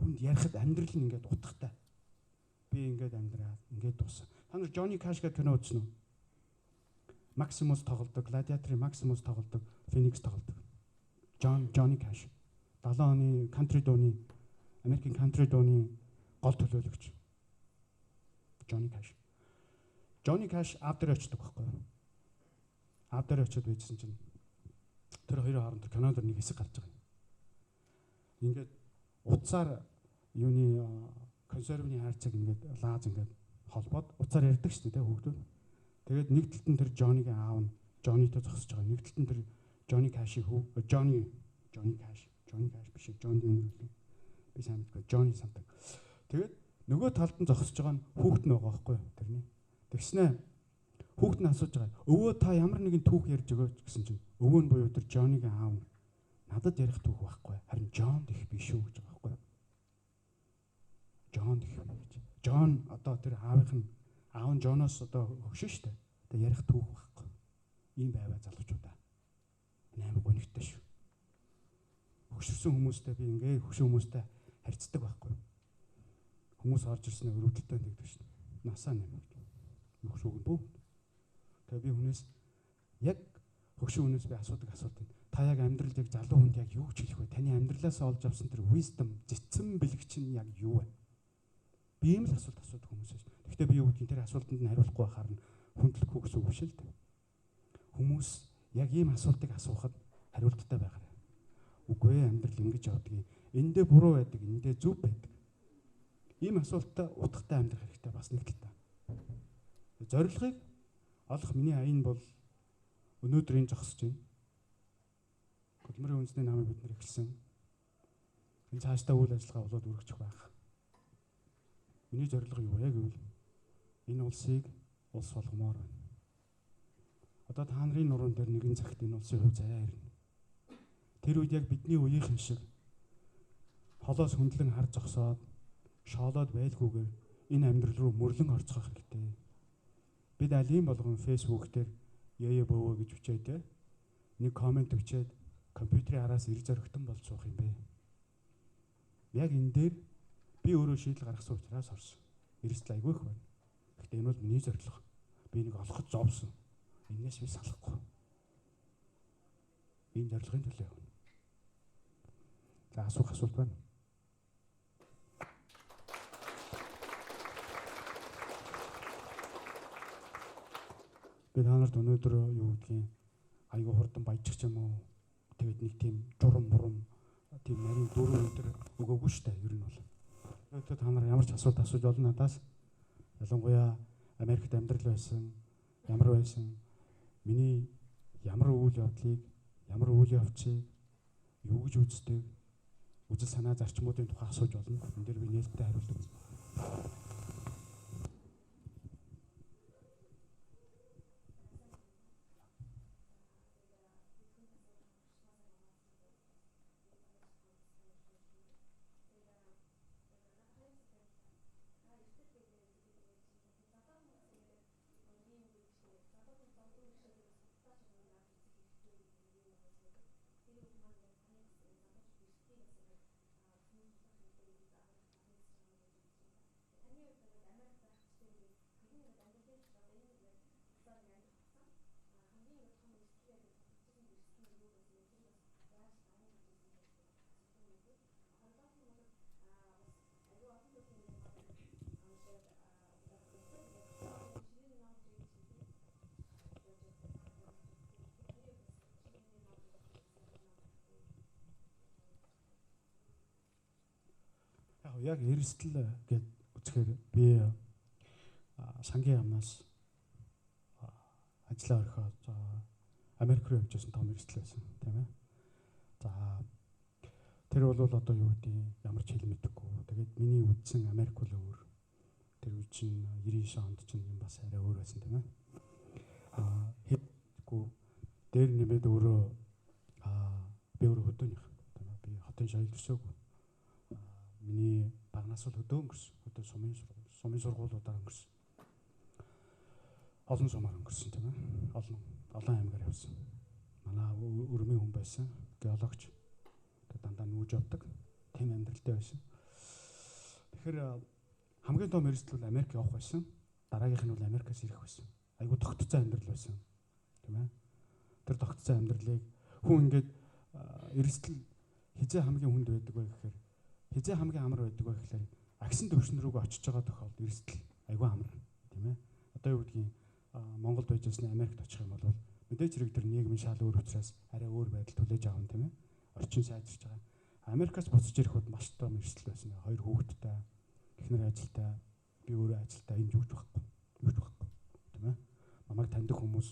Хүнд ярихад амьдрал нь ингээд утгатай. Би ингээд амьдраад ингээд дууссан. Та нар Johnny Cash гэдэг кино үзсэн үү? Maximus тоглодог, Gladiator-ийн Maximus тоглодог, Phoenix тоглодог. Johnny Cash. 70 оны country дууны Америкийн country дууны гол төлөөлөгч. Johnny Cash. Johnny Cash авдар очдог байхгүй юу? Авдар очиод байжсэн чинь тэр хоёрын хооронд кинонд нэг хэсэг гарч байгаа юм. Ингээд утсаар юуны консервны хайрцаг ингээд лааз ингээд холбоод утсаар ярьдаг шүү дээ хүүхдүүд. Тэгээд нэг талд нь тэр Johnny-гийн аав нь Johnny-тэй зогсож байгаа. Нэг талд нь тэр Johnny Cash-ийн хүү Johnny Cash биш Johnny юм уу? Би сайн мэдгүй Johnny сандаг. Тэгээд нөгөө талд нь зогсож байгаа нь хүүхд нь байгаа байхгүй юу тэрний. Тэгснэ хүүхд нь асууж байгаа. Өвөө та ямар нэгэн түүх ярьж өгөөч гэсэн чинь өвөө нь буюу тэр Johnny-гийн аав нь надад ярих түүх байхгүй. Харин John дэх биш үү гэж байгаа байхгүй юу? John дэх юм гэж. John одоо тэр аав нь John-оос одоо хөшөө штэ. Тэгээ ярих түүх байхгүй. Ийм байваа залуучуудаа. Амар гонигтай шүү. Хөшөрсөн хүмүүстэй би ингээ хөшөө хүмүүстэй харьцдаг байхгүй. Хүмүүс орж ирснээр өрөвдөлтөй нэгдэг шүү. Насаа нэмэг. Хөшөөг нь бүү. Тэгээ би хүнээс яг хөшөө хүнээс би асуудаг асуулт нь та яг амьдрал яг залуу хүнд яг юу ч хэлэх вэ? Таны амьдралаас олж авсан тэр wisdom, зэцэн бэлэг чинь яг юу вэ? Би ийм л асуулт асуудаг хүмүүсээс. Гэхдээ би юу гэдгийг тэр асуултанд нь хариулахгүй байхаар нь хүндлэхгүй гэсэн үг биш л дээ. Хүмүүс яг ийм асуултыг асуухад хариулттай байгаарай. Үгүй ээ амьдрал ингэж явдаг юм. Эндээ буруу байдаг, эндээ зөв байдаг. Ийм асуултаа утгатай амьдрах хэрэгтэй бас нэг талтай. Зорилгыг олох миний аян бол өнөөдөр энэ зогсож байна. Хөдөлмөрийн үндэсний намыг бид нар эхэлсэн. Энэ цаашдаа үйл ажиллагаа болоод үргэлжлэх байх. Миний зорилго юу вэ гэвэл энэ улсыг улс болгомоор байна. Одоо та нарын нуруунд дээр нэгэн цагт энэ улсын хувь заяа ирнэ. Тэр үед яг бидний үеийнхэн шиг холоос хөндлөн хар зогсоод шоолоод байлгүйгээр энэ амьдрал руу мөрлөн орцгох хэрэгтэй. Бид аль юм болгон фэйсбүүк дээр яа бөвөө гэж бичээд нэг комент бичээд компьютерийн араас ир зоригтон болж суух юм бэ. Яг энэ дээр би өөрөө шийдэл гаргасан учраас орсон. Эрсдэл айгүй их байна. Гэхдээ энэ бол миний зорилго. Би нэг олоход зовсон. Энээс би салахгүй. Энэ зорилгын төлөө явна. За асуух асуулт байна. Би та нарт өнөөдөр юу гэдгийг айгүй хурдан баяжчих юм уу? Тэгээд нэг тийм журам тийм нарийн дөрөв өдөр өгөөгүй шүү дээ. Ер нь бол. Өнөөдөр та нар ямар ч асуулт асууж болно надаас. Ялангуяа Америкт амьдрал байсан, ямар байсан, миний ямар үйл явдлыг, ямар үйл явцыг юу гэж үздэг, үзэл санаа зарчмуудын тухай асууж болно. Энд дээр би нээлттэй хариулдаг. Яг эрсдэл гэж үзэхээр би сангийн яамнаас ажиллаа орхиод Америк руу явж байсан том эрсдэл байсан тийм ээ. За тэр бол одоо юу гэдэг ямар ч хэл мэдэхгүй. Тэгээд миний үдсэн Америк бол өөр. Тэр үе чинь 99 онд чинь юм бас арай өөр байсан тийм ээ. Хэдгүй дээр нэмээд өөрөө би өөрөө хөдөөнийх тийм ээ. Би хотын соёл төсөөгүй. Миний багнаас бол хөдөө өнгөрсөн. Хөдөө сумын сургуулиудаар өнгөрсөн. Олон сумаар өнгөрсөн тийм ээ. Олон аймгаар явсан. Манай өрмийн хүн байсан. Геологч. Дандаа нүүж явдаг. Тийм амьдралтай байсан. Тэгэхээр хамгийн том эрсдэл бол Америк явах байсан. Дараагийнх нь бол Америкаас ирэх байсан. Айгу тогтцоо амьдрал байсан. Тийм ээ. Тэр тогтцоо амьдралыг хүн ингээд эрсдэл хизээ хамгийн хүнд байдаг вэ гэхээр хизээ хамгийн амар байдаг вэ гэхээр агсан төвшин рүүгээ очиж байгаа тохиолдолд эрсдэл айгүй амар тийм ээ. Одоо юу гэдгийг Монголд байж байсны Америкт очих юм бол мэдээж хэрэг тэр нийгмийн шал өөр учраас арай өөр байдал түлээж авах тийм ээ. Орчин сайжирч байгаа. Америкаас буцаж ирэх үед маш том эрсдэл байсан. Хоёр хүүхэдтэй, эхнэр ажилтай, би өөрөө ажилтай энд юуж байхгүй. Тийм ээ. Намайг таньдаг хүмүүс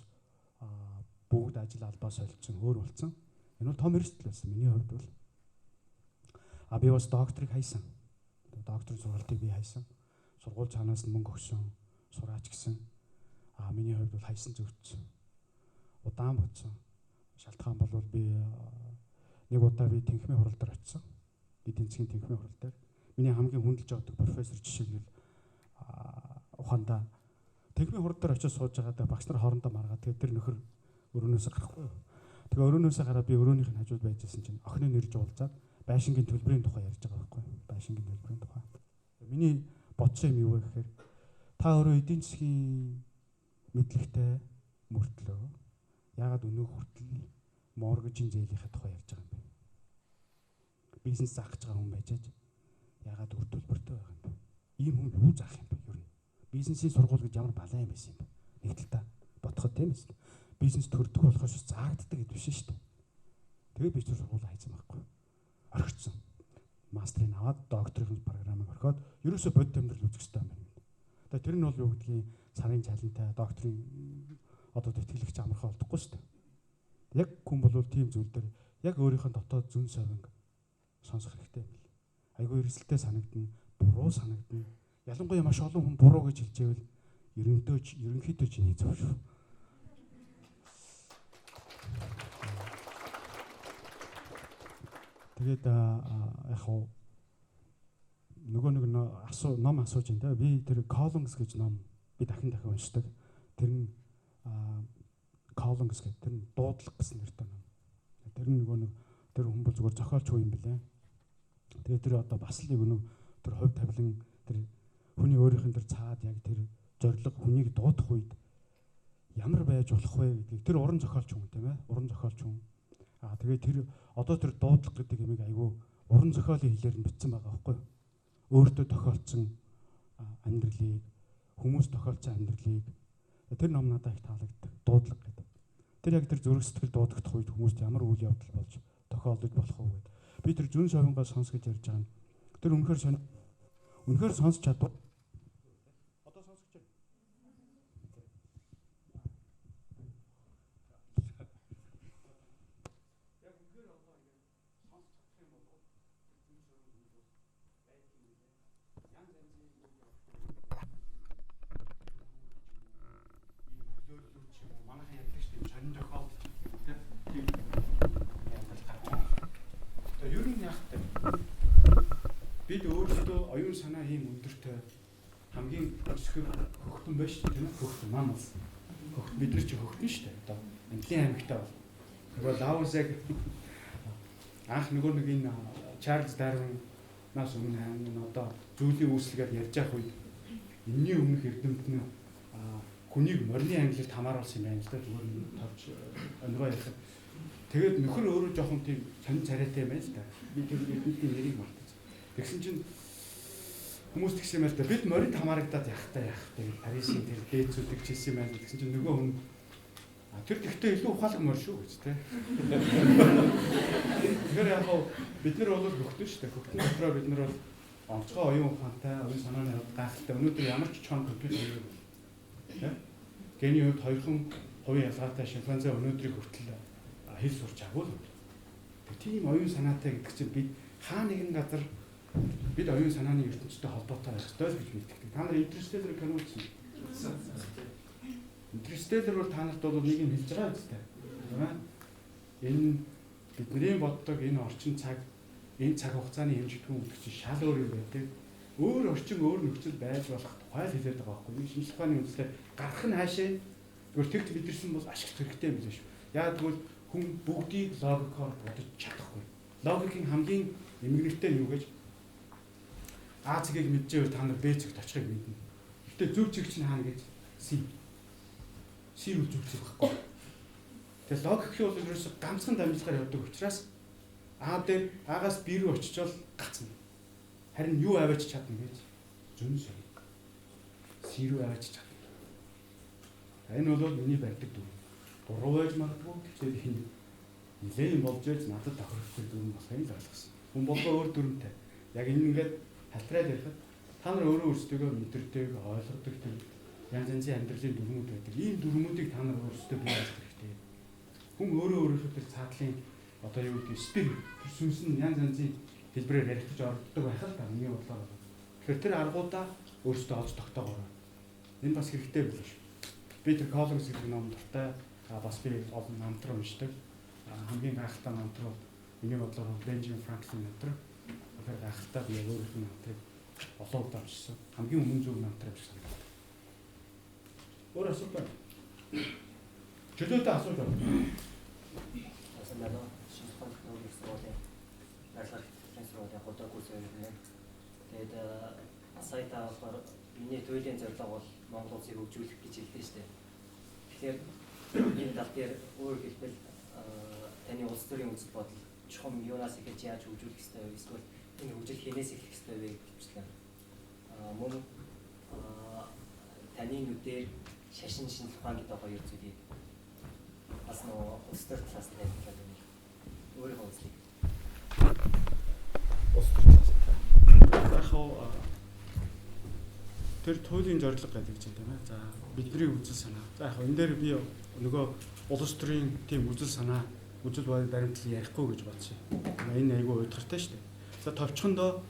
бүгд ажил албаа солилцсон, өөр болсон. Энэ бол том эрсдэл байсан. Миний хувьд бол би бас докторыг хайсан. Докторийн сургалтыг би хайсан. Сургууль цаанаас нь мөнгө өгсөн, сураач гэсэн. Миний хувьд бол хайсан зөвчсөн. Удаан бодсон. Шалтгаан бол би нэг удаа би тэнхимийн хурал дээр очисон. Эдийн засгийн тэнхимийн хурал дээр. Миний хамгийн хүндэлж авдаг профессор жишээлбэл ухаандаа тэнхимийн хурал дээр очиж сууж байгаад багш нар хоорондоо маргаад тэгээд тэр нөхөр өрөөнөөсөө гарахгүй. Тэгээ өрөөнөөсөө гараад би өрөөнийх нь хажууд байжсэн чинь охины нэрж уулзаад байшингийн төлбөрийн тухай ярьж байгаа байхгүй. Байшингийн төлбөрийн тухай. Миний бодсон юм юу вэ гэхээр та өөрөө эдийн засгийн мэдлэгтэй мөртлөө яагаад өнөө хүртэл моргежийн зээлийнхээ тухай ярьж байгаа юм бэ? Бизнес заах гэж байгаа хүн байжээж яагаад үр төлбөртэй байгаа юм бэ? Ийм хүн юу заах юм бэ ер нь? Бизнесийн сургууль гэж ямар балай юм байсан юм бэ? Нэг талаа бодоход тийм ээ. Бизнес төрдөг болохоос заагддаг гэдэг биш шүү дээ. Тэгээд би ч сургууль хайсан байхгүй. Орхицсон. Мастрыг аваад докторийн програмыг орхиод ерөөсөө бодит амьдрал үзэх хэрэгтэй юм байна. Тэгээд тэр нь бол юу гэдгийг сарын цалинтай докторийн одоо тэтгэлэгч амархан олдохгүй шүү дээ. Яг хүн бол тийм зүйл дээр яг өөрийнхөө дотоод зүн совинг сонсох хэрэгтэй юм бэл. Айгүй эрсдэлтэй санагдана, буруу санагдана. Ялангуяа маш олон хүн буруу гэж хэлжээвэл ерөнхийдөө чиний зөв шүү. Тэгээд яг хоо нөгөө нэг ном асууж байна те. Би тэр Collins гэж ном би дахин уншдаг. Тэр нь Collins гэдэг тэр нь дуудлага гэсэн нэртэй ном. Тэр нөгөө нэг тэр хүн бол зүгээр зохиолч хүн юм билээ. Тэгээд тэр одоо бас л нэг тэр хувь тавилан тэр хүний өөрийнх нь тэр цаад яг тэр зориг хүнийг дуудах үед ямар байж болох вэ гэдгийг тэр уран зохиолч хүн тийм ээ. Уран зохиолч хүн. Тэгээд тэр одоо тэр дуудлага гэдэг юмыг айгүй уран зохиолын хэлээр нь бичсэн байгаа байхгүй юу? Өөртөө тохиолдсон амьдралыг, хүмүүс тохиолдсон амьдралыг тэр ном надад их таалагддаг. Дуудлага гэдэг. Тэр яг тэр зүрх сэтгэл дуудагдах үед хүмүүст ямар үйл явдал болж тохиолдож болох вэ гэдэг. Би тэр зүн совингоо сонс гэж ярьж байгаа нь тэр үнэхээр сонсч чадвар. Одоо сонсож байна. Яг үнэхээр одоо ингэ сонсч чадах юм бол зүн совинг бол байдаг юм лээ. Янз янзын үйл явдал. Манайхан ярьдаг шүү дээ. Сонин тохиолдол тийм явдал гарах. Тэгээ ер нь яг бид өөрсдөө оюун санаа ийм өндөртэй хамгийн өсгөх хөхтөн байж тийм ээ. Хөхтөн маань бол бид нар чи хөхтөн шүү дээ. Одоо Английн аймагтай бол нөгөө Лаусаг анх нөгөө нэг энэ Чарльз Дарвинаас өмнө одоо зүйлийн үүсэлгээр ярьж явах үед энэний өмнөх эрдэмт нь хүнийг морины англиарт хамааруулсан юм байна л да. Зүгээр товч өнгөө ярих. Тэгээд нөхөр өөрөө жоохон тийм сонин царайтай юм байна л да. Би тэр эрдэмтний нэрийг мартаж. Тэгсэн чинь хүмүүс тэгсэн юм л да. Бид морид хамаарагдаад яхахтай. Тэгээд Парисын тэр дээдсүүдийг чилсэн юм байна. Тэгсэн чинь нөгөө хүн тэр тэгтээ илүү ухаалаг морь шүү гэж тэ. Тэгэхээр яг бид нар бол хөхтөн шүү дээ. Хөхтөн дотроо бид нар бол онцгой оюун ухаантай, оюун санааны хувьд гайхалтай. Өнөөдөр ямар ч чон компьютер юм. Тэ? Гэний хувьд 2% ялгаатай шимпанзе өнөөдрийг хүртэл хэл сурч агуул. Тийм оюун санаатай гэдэг чинь бид хаа нэгэн газар бид оюун санааны ертөнцтэй холбоотой байх ёстой л гэж мэддэг. Та нар Interstellar кино үзсэн. Interstellar бол та нарт бол нэг юм хэлж байгаа үстэй. Тийм ээ. Энэ бидний боддог энэ орчин цаг, энэ цаг хугацааны хэмжигдэхүүн гэдэг чинь шал өөр юм байдаг. Өөр орчин, өөр нөхцөл байж болох тухай л хэлээд байгаа байхгүй. Энэ шинжлэх ухааны үндслээр гарах нь хаашаа зүгээр тэгт бидэрсэн бол ашиглах хэрэгтэй юм биш үү? Яг тэгвэл хүн бүгдийг логикоор бодож чадахгүй. Логикийн хамгийн эмгэнэлтэй нь юу гэж А цэгийг мэдчихээр та нар Б цэгт очихыг мэднэ. Гэтэ зөв цэг чинь хаана гэж C. C рүү зөв цэг байхгүй. Тэгээ логик бол ерөөсө ганцхан дамжлагаар явдаг учраас А дээр А-гаас Б рүү очичвол гацна. Харин юу аваач чадна гэж зүүн сая. C рүү аваач чадна. Энэ бол миний барьдаг дүр. Буруу байж магадгүй гэтэл энэ нэлээд болж байж надад тохирохтой дүр болохыг л ойлгосон. Хүн болго өөр дүрмтэй. Яг энэ ингээд халтраад ярихад та нар өөрөө өөрсдөө мэдэрдэг, ойлгодог тэр янз янзын амьдралын дүрмүүд байдаг. Ийм дүрмүүдийг та нар өөрсдөө бий болгох хэрэгтэй. Хүн өөрөө өөрийнхөө тэр цаатлын одоо юу гэдэг спир тэр сүнс нь янз янзын хэлбэрээр ярих гэж орддог байх л та миний бодлоор. Тэгэхээр тэр аргуудаа өөрсдөө олж тогтоогоорой. Энэ бас хэрэгтэй биш. Би тэр Collins гэдэг ном дуртай бас би олон намтраа уншдаг. Хамгийн гайхалтай намтраа миний бодлоор Benjamin Franklin намтраа. Тэгэхээр гайхалтай би өөрийнхөө намтрыг олон удаа уншсан. Хамгийн өмнө зөв намтраа биш санагдав. Өөр асуулт байна. Чөлөөтэй асуулт байна. Асуулт шинжлэх ухааны сургуулийн дараагаар сургуулийн годог үзүүлэлт. Тэгээд сайтаа болохоор миний туйлын зорилго бол Монгол улсыг хөгжүүлэх гэж хэлдэг шүү дээ. Тэгэхээр энэ тал дээр өөр хэлбэл таны улс төрийн үзэл бодол чухам юунаас эхэлж яаж хөгжүүлэх ёстой вэ? Эсвэл энэ хөгжил хинээс эхлэх ёстой вэ гэвчлээ. Мөн таны нүдээр шашин шинжлэх ухаан гэдэг хоёр зүйлийг бас нөө улс төр талаас нь хэлэх юм. Өөрийнхөө үзлийг. Улс төр талаас. Яг тэр туйлын зорилго гэдэг чинь тийм ээ. За бидний үзэл санаа. За яг энэ дээр би нөгөө улс төрийн тийм үзэл санаа, үзэл баримтлал ярихгүй гэж бодсон. Энэ айгүй уйдгартай шүү дээ. За товчхондоо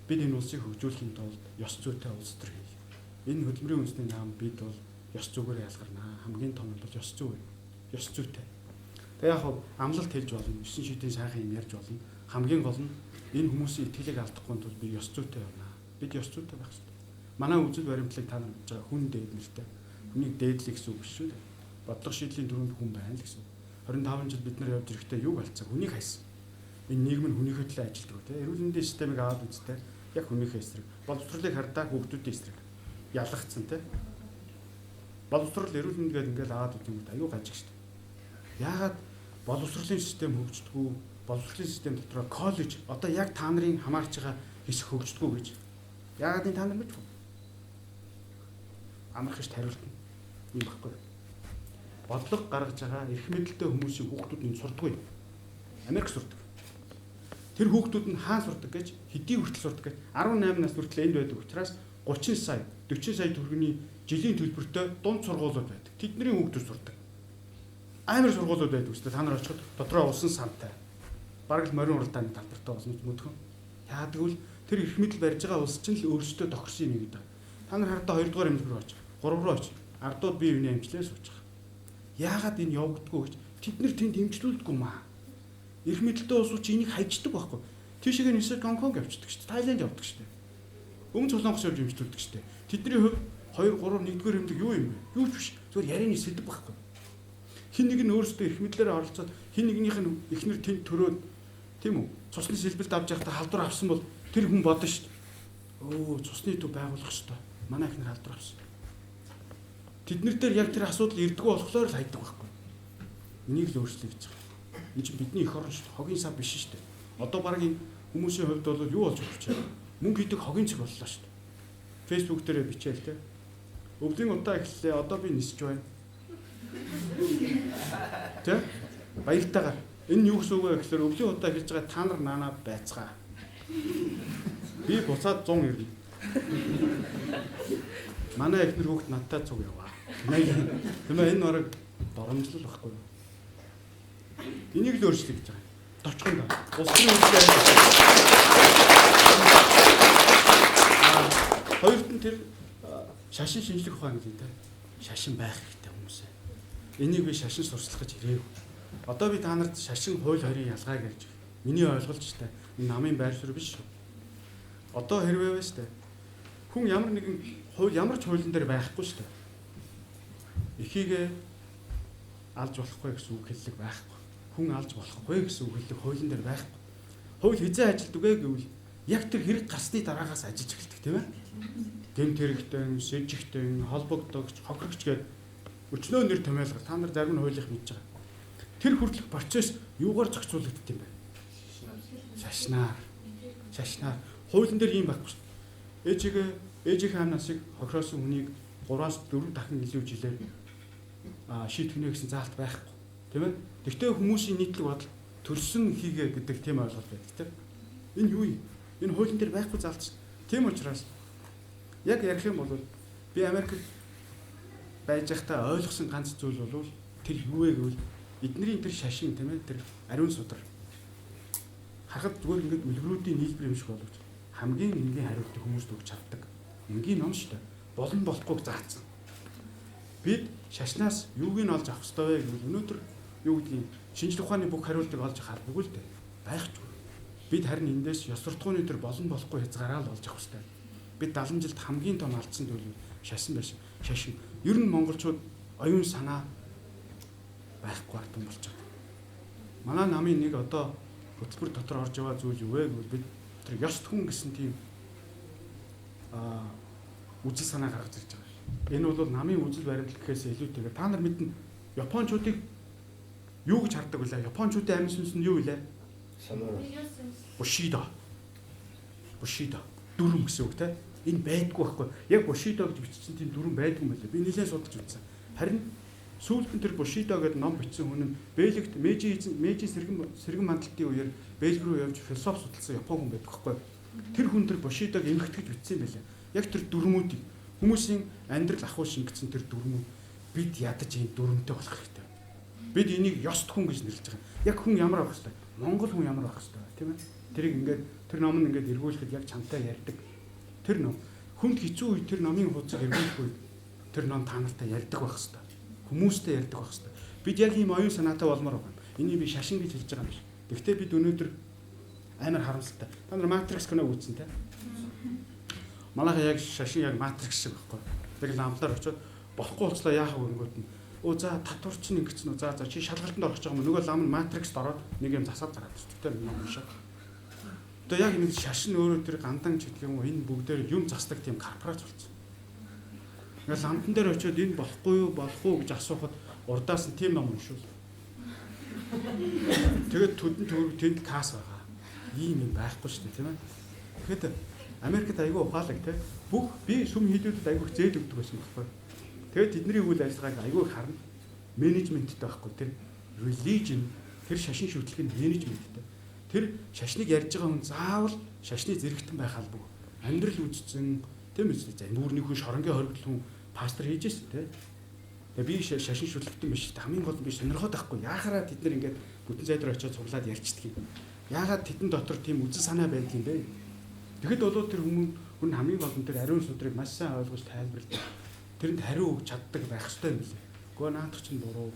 бид энэ улсыг хөгжүүлэхийн тулд ёс зүйтэй улс төр хий. Энэ хөдөлмөрийн үндэсний наам бид бол ёс зүйгээр ялгарнаа. Хамгийн том нь бол ёс зүй. Ёс зүйтэй. Тэгээ яг амлалт хэлж болно. 9 шидийн сайхан юм ярьж болно. Хамгийн гол нь энэ хүмүүсийн итгэлийг алдахгүй тул би ёс зүйтэй байна. Бид ёс зүйтэй байх хэрэгтэй. Манай үзэл баримтлалыг та нар мэдж байгаа хүн дээднэлтэй. Хүнийг дээдлэх гэсэн үг биш шүү дээ. Бодлого шийдлийн дөрөнд хүн байна л гэсэн. 25 жил бид нар явж ирэхдээ юг алдсан? Хүнийг хайсан. Энэ нийгэм нь хүнийхээ төлөө ажилтдаг тийм. Эрүүл мэндийн системийг аваад үзтээ яг хүнийхээ эсрэг. Боловсролыг хардаа хүүхдүүдийн эсрэг. Ялгцсан тийм. Боловсрол эрүүл мэнд гэдэг ингээл аваад үзэх юм аюу гажиг шүү дээ. Яагаад боловсролын систем хөгждөггүй? Боловсролын систем дотор коллеж одоо яг та нарын хамаарч байгаа хэсэг хөгждөггүй гэж. Яагаад энэ та нар мэдв? Амархаж тариулт нь юм баггүй. Бодлого гаргаж байгаа эрх мэдэлтэй хүмүүсийн хүүхдүүд нь сурдаггүй. Америк сурдаг. Тэр хүүхдүүд нь хаан сурдаг гэж хэдий хүртэл сурдаг гэж 18 нас хүртэл энд байдаг учраас 30 сая 40 сая төгрөгийн жилийн төлбөртэй дунд сургуулиуд байдаг. Тэдний хүүхдүүд сурдаг. Амар сургуулиуд байдаг үстэй та нар очиход дотроо усан сантай. Бараг л морин уралдааны талбартай болно мөдгөн. Яагаад гэвэл тэр эрх мэдэл барьж байгаа улс чинь л өөрсдөө тохирсон юм гэдэг. Та нар хардаа 2 дугаар эмнэлэг рүү очих. 3 руу очих. Ардууд бие биенээ эмчлээ суучих. Яагаад энэ явагддаггүй гэж тэд нар тэнд эмчлүүлдэггүй маа. Эрх мэдэлтэй улсууд чи энийг хайчдаг байхгүй. Тийшээ нисээ Гонконг явчихдаг шүү дээ. Тайланд явдаг шүү дээ. Өмнө Солонгос явж эмчлүүлдэг шүү дээ. Тэдний хувь 2 3 1-р эмнэлэг юу юм бэ? Юу ч биш. Зүгээр ярианы сэдв байхгүй. Хин нэг нь өөрсдөө эрх мэдлээр оролцоод хин нэгнийх нь эхнэр тэнд төрөөд тийм үү? Цусны сэлбэлт авч явахдаа халдвар авсан бол тэр хүн бодно шүү дээ. Өө цусны төв байгуулах шүү дээ. Манай эхнэр халдвар авсан. Тэднэр дээр яг тэр асуудал ирдэггүй болохоор л хайдаг байхгүй. Энийг л өөрчлөе гэж байгаа. Энэ чинь бидний эх орн шүү дээ. Хогийн сав биш шүү дээ. Одоо баг энэ хүмүүсийн хувьд бол юу болж өгч байгаа. Мөнгө хийдэг хогийн цэг боллоо шүү дээ. Facebook дээр бичээл те. Өвлийн удаа эхэллээ. Одоо би нисэж байна. Тэ? Баяртайгаар. Энэ юу гэсэн үг вэ гэхээр өвлийн удаа эхэлж байгаа та нар наанаа байцгаа. Би буцаад 100 ирнэ. Манай эхнэр хүүхд надтай цуг яваа. Тэгмээ энэ бараг доромжлол байхгүй юу? Энийг л өөрчлөе гэж байгаа. Товчхон да. Улсын үйлдэл. Хоёрт нь тэр шашин шинжлэх ухаан гэдэг те. Шашин байх хэрэгтэй хүмүүсээ. Энийг би шашин сурчлах гэж ирээгүй. Одоо би та нарт шашин хууль хорийн ялгааг ярьж байна. Миний ойлголттой энэ намын байр суурь биш шүү. Одоо хэрвээ вэ штэ. Хүн ямар нэгэн хууль ямар ч хуулийн дээр байхгүй штэ. Эхийгээ алж болохгүй гэсэн үг хэллэг байхгүй. Хүн алж болохгүй гэсэн үг хэллэг хуулийн дээр байхгүй. Хууль хизээ ажилт үгээ гэвэл яг тэр хэрэг гарсны дараагаас ажиллаж эхэлдэг тийм ээ. Гэмт хэрэгтэн, сэжигтэн, холбогдогч, хохирогч гэдэг өчнөө нэр томьёолгол та нар зарим нь хуулийг мэдж байгаа. Тэр хүртэлх процесс юугаар зохицуулагддаг юм бэ? Шашнаар. Хуулийн дээр юм байхгүй шүү дээ. Ээжийнхээ амнаас шиг хохироосон хүнийг 3-4 дахин илүү жилээр шийтгэнэ гэсэн заалт байхгүй. Тийм ээ? Тэгтээ хүмүүсийн нийтлэг бодол төрсөн хийгээ гэдэг тийм ойлголт байдаг тийм. Энэ юу юм? Энэ хуулийн дээр байхгүй заалт шүү. Тийм учраас яг ярих юм бол би Америкт байж байхдаа ойлгосон ганц зүйл бол тэр юу вэ гэвэл эдний тэр шашин тийм ээ тэр ариун судар хахад зүгээр ингээд үлгэрүүдийн нийлбэр юм шиг боловч хамгийн энгийн хариултыг хүмүүст өгч чаддаг. Энгийн ном шүү дээ. Болон болохгүйг заасан. Бид шашнаас юуг нь олж авах ёстой вэ гэвэл өнөөдөр юу гэдгийг шинжлэх ухааны бүх хариултыг олж авах албагүй л дээ. Байх ч үгүй. Бид харин эндээс ёс суртахууны төр болон болохгүй хязгаараа л олж авах ёстой. Бид 70 жилд хамгийн том алдсан зүйл шашин байсан. Шашин. Ер нь монголчууд оюун санаа байхгүй ардсан болчиход. Манай намын нэг одоо хөтөлбөр дотор орж байгаа зүйл юу вэ гэвэл бид тэр ёс хүн гэсэн тийм үзэл санаа гаргаж ирж байгаа. Энэ бол намын үзэл баримтлал гэхээс илүүтэйгээр та нар мэднэ Япончуудыг юу гэж хардаг вүлээ? Япончуудын амин сүнс нь юу вүлээ? Бушидо. Дүрм гэсэн үг те. Энэ байдгүй байхгүй. Яг Бушидо гэж бичсэн тийм дүрм байдгүй юм байна. Би нэлээд судалж үзсэн. Харин сүүлд нь тэр Бушидо гэдэг ном бичсэн хүн нь Бэлэгт Мэйжи сэргэн мандалтын үеэр Бэлэг рүү явж философи судалсан Япон хүн байдаг байхгүй. Тэр хүн тэр Бушидог эмхтгэж бичсэн юм байна. Яг тэр дүрмүүдийг хүмүүсийн амьдрал ахуй шингэсэн тэр дүрмүүд бид ядаж энэ дүрмтэй болох хэрэгтэй. Бид энийг ёст хүн гэж нэрлэж байгаа. Яг хүн ямар байх хэвээр. Монгол хүн ямар байх хэвээр тийм ээ. Тэрийг ингээд тэр ном нь ингээд эргүүлэхэд яг чамтай ярьдаг. Тэр ном хүнд хэцүү үед тэр номын хуудсыг эргүүлэх үед тэр ном та нартай ярьдаг байх хэвээр. Хүмүүстэй ярьдаг байх хэвээр. Бид яг ийм оюун санаатай болмоор байна. Энийг би шашин гэж хэлж байгаа юм биш. Гэхдээ бид өнөөдөр амар харамсалтай. Та нар Matrix киног үзсэн те? Манайха яг шашин яг Matrix шиг байхгүй. Яг ламлаар очиод болохгүй болцлоо яах вэ гингүүд нь. Өө за татвар чинь ингэсэн үү? За чи шалгалтанд орох гэж байгаа юм. Нөгөө лам нь Matrix-д ороод нэг юм засаад гараад ирсэн. Тэр ном шиг. Одоо яг энэ шашин өөрөө тэр гандан ч гэдэг юм уу энэ бүгдээр юм засдаг тийм корпорац болсон. Ингээл ламтан дээр очиод энэ болохгүй юу болох уу гэж асуухад урдаас нь тийм ном уншвал. Тэгээд төдөн төгрөг тэнд касс байгаа. Ийм юм байхгүй шүү дээ тийм ээ. Тэгэхэд Америкт айгүй ухаалаг тийм бүх би сүм хийдүүдэд айгүй зээл өгдөг байсан байхгүй. Тэгээд тэдний үйл ажиллагааг айгүй харна. Менежменттэй байхгүй тэр religion тэр шашин шүтлэг нь менежменттэй. Тэр шашныг ярьж байгаа хүн заавал шашны зэрэгтэн байх албагүй. Амьдрал үзсэн тийм үү? За нүүрний хүн шоронгийн хоригдол хүн пастор хийж байсан тийм. Тэгээ би шашин шүтлэгтэн биш хамгийн гол нь би сонирхоод байхгүй. Яахаараа тэд нар ингээд бүтэн зайд руу очиод цуглаад ярьцдаг юм. Яагаад тэдэн дотор тийм үзэл санаа байдаг юм бэ? Тэгэхэд бол тэр хүн хамгийн гол нь тэр ариун судрыг маш сайн ойлгож тайлбарладаг. Тэрэнд хариу өгч чаддаг байх хэрэгтэй юм билээ. Гэхдээ наадах чинь буруу.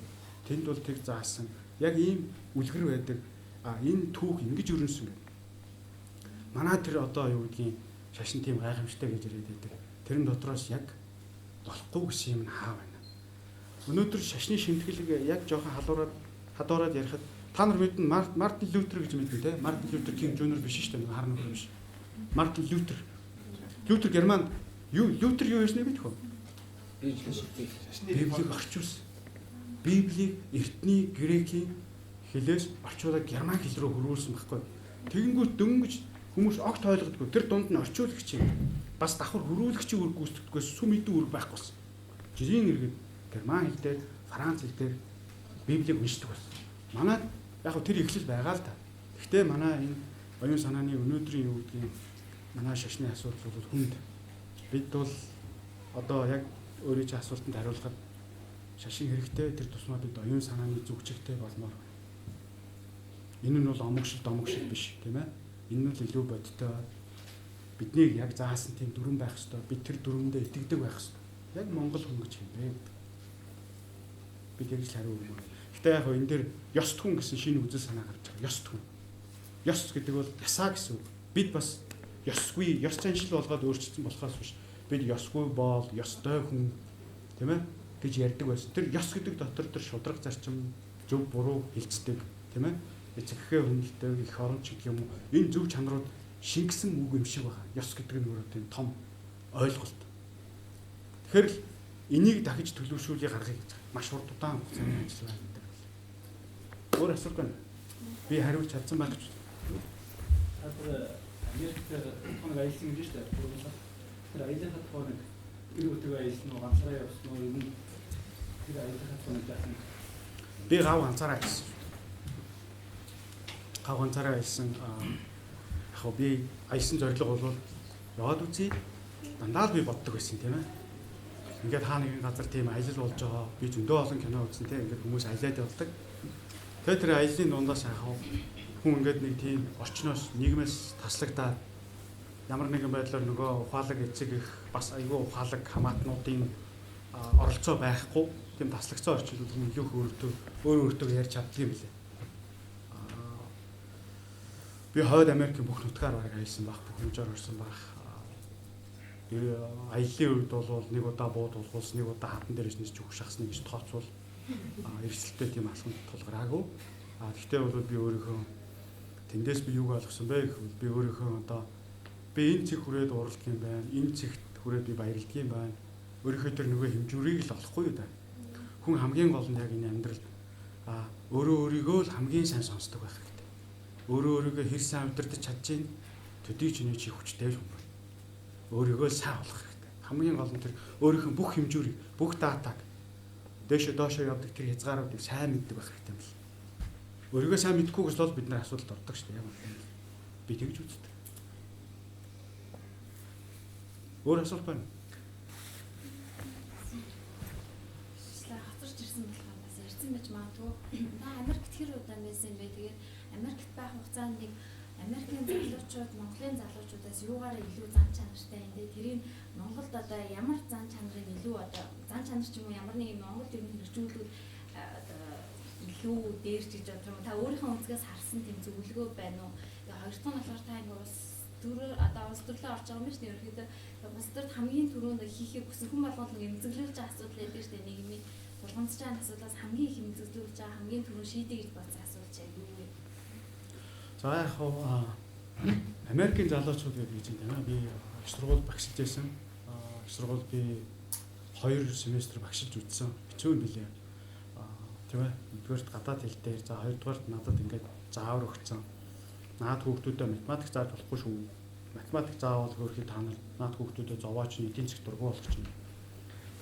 Тэнд бол тэг заасан. Яг ийм үлгэр байдаг. Энэ түүх ингэж өрнөсөн гэдэг. Манай тэр одоо юу гэдгийг шашин тийм гайхамшигтай гэж яриад байдаг. Тэрэн дотроос яг болохгүй гэсэн юм хаа байна. Өнөөдөр шашны шимтгэлийг яг жоохон хадуураад ярихад та нар мэднэ Мартин Лютер гэж мэднэ те. Мартин Лютер Кинг Жуниор биш шүү дээ. Харна хөр биш. Мартин Лютер. Лютер Германд Лютер юу ясна бэ тэхөө? Библийг орчуулсан. Библийг эртний грекийн хэлээс орчуулаад герман хэл рүү хөрвүүлсэн байхгүй. Тэгэнгүүт дөнгөж хүмүүс огт ойлгодгүй. Тэр дунд нь орчуулагч юм. Бас давхар хөрвүүлэгчийн үр гүйцэтгээс сүм мэдэн үр байхгүй болсон. Жирийн иргэд герман хэл дээр, франц хэл дээр Библийг уншдаг болсон. Манай яг тэр ихлэл байгаа л та. Гэхдээ манай энэ оюун санааны өнөөдрийн юу гэдгийг манай шашны асуудал бол хүнд. Бид бол одоо яг өөрийн чинь асуултанд хариулахад шашин хэрэгтэй тэр тусмаа бид оюун санааны зүгчтэй болмоор байна. Энэ нь бол омогшил домогшил биш тийм ээ. Энэ нь л илүү бодтой. Биднийг яг заасан тийм дүрэн байх ёстой. Бид тэр дүрэндээ итгэдэг байх ёстой. Яг Монгол хүн гэж юм бэ. Бид яг л хариу өгнө. Гэтэ яг энэ дээр ёс түн гэсэн шинэ үзэл санаа гарч байгаа. Ёс түн. Ёс гэдэг бол ясаа гэсэн үг. Бид бас ёсгүй, ёс заншил болгоод өөрчлөсөн болохоос биш. Бид ёсгүй боол, ёстой хүн тийм ээ гэж ярьдаг байсан. Тэр ёс гэдэг дотор тэр шудраг зарчим, зөв буруу хилцдэг тийм ээ. Эцэгхээ хүндэлдэг их орон ч гэх юм уу. Энэ зөв чанарууд шингэсэн үг юм шиг байна. Ёс гэдэг нь өөрөө тийм том ойлголт. Тэгэхээр л энийг дахиж төлөвшүүлээ гаргая гэж байна. Маш урт удаан хугацааны ажиллагаа гэдэг. Өөр асуулт байна. Би хариулж чадсан байх гэж. Тэр Америкт тухайн аялсан гэж шүү дээ. Тэр аялахад тухайн тэр үдэг аялсан уу ганцаараа явсан уу юм тэр аялахад тухайн яасан. Би гав ганцаараа ажилласан. Гав ганцаараа ажилласан. Яг би аялсан зорилго бол яваад үзье. Дандаа л би боддог байсан тийм ээ. Ингээд хаа нэгэн газар тийм аялал болж байгаа. Би зөндөө олон кино үзсэн тийм ингээд хүмүүс аялаад явдаг. Тэгээд тэр аяллаа дундаас яг хүн ингээд нэг тийм орчноос нийгмээс таслагдаад ямар нэгэн байдлаар нөгөө ухаалаг эцэг их бас айгүй ухаалаг хамаатнуудын оролцоо байхгүй тийм таслагдсан орчнод илүү өөртөө ярьж чаддаг юм билээ. Би хойд Америкийн бүх нутгаар баг аялсан баг, бүх хэмжээр орсон баг. Аяллаа үед бол нэг удаа буудуулгуус, нэг удаа хатан дээрээс нисч өгөх шахсныг гэж тооцвол эрсдэлтэй тийм алхамд тулгараагүй. Гэхдээ бол би өөрийнхөө тэндээс би юг ойлгосон бэ гэвэл би өөрийнхөө одоо би энэ цэг хүрээд уралдах юм байна. Энэ цэгт хүрээд би баярлдаг юм байна. Өөрийнхөө тэр нөгөө хэмжүүрийг л олохгүй юу да. Хүн хамгийн гол нь яг энэ амьдрал өөрөө өөрийгөө л хамгийн сайн сонсдог байх хэрэгтэй. Өөрөө өөрийгөө хэр сайн удирдах чадчихээн төдий чиний чи хүчтэй юм байна. Өөрийгөө сайн болгох хэрэгтэй. Хамгийн гол нь тэр өөрийнхөө бүх хэмжүүрийг, бүх датаг дээшээ доошоо явдаг тэр хязгааруудыг сайн мэддэг байх хэрэгтэй юм байна. Өөрийгөө сайн мэдхгүйгээс бол бид нар асуудалд ордог шүү дээ. Яг би тэгж үздэг. Өөр асуулт байна. Хацарч ирсэн болохоор бас ярьсан байж магадгүй. Та Америкт хэр удаан байсан бэ? Тэгээд Америкт байх хугацаанд нэг Америкийн залуучууд, Монголын залуучуудаас юугаараа илүү зан чанартай юм бэ? Тэрийг Монголд одоо ямар зан чанарыг илүү одоо зан чанар ч юм уу ямар нэг Монголд ер нь хэрэгжүүлвэл илүү дээрч гэж бодлоо. Та өөрийнхөө үнцгээс харсан тийм зөвлөгөө байна уу? Тэгээ хоёр дахь нь болохоор та ингэ бас одоо улс төрлөө орж байгаа юм шүү дээ. Ерөнхийдөө улс төрд хамгийн түрүүнд хийхийг хүсэн хүн болгоно эмзэглүүлж байгаа асуудал байдаг шүү дээ. Нийгмийн тулгамдж байгаа асуудлаас хамгийн их эмзэглүүлж байгаа хамгийн түрүүнд шийдэ гэж бодсон асуудал чинь юу вэ? За яг Америкийн залуучууд гэж юм байна. Би их сургууль багшилж байсан. Их сургууль би 2 семестр багшилж үзсэн. Хэцүү юм билээ. Тийм ээ. Нэгдүгээрт гадаад хэл дээр, за хоёрдугаарт надад ингээд заавар өгсөн. Наад хүүхдүүдэд математик зааж болохгүй шүү. Математик заавал хөрхий та нар наад хүүхдүүдэд зовооч эдийн засаг дургу болох чинь.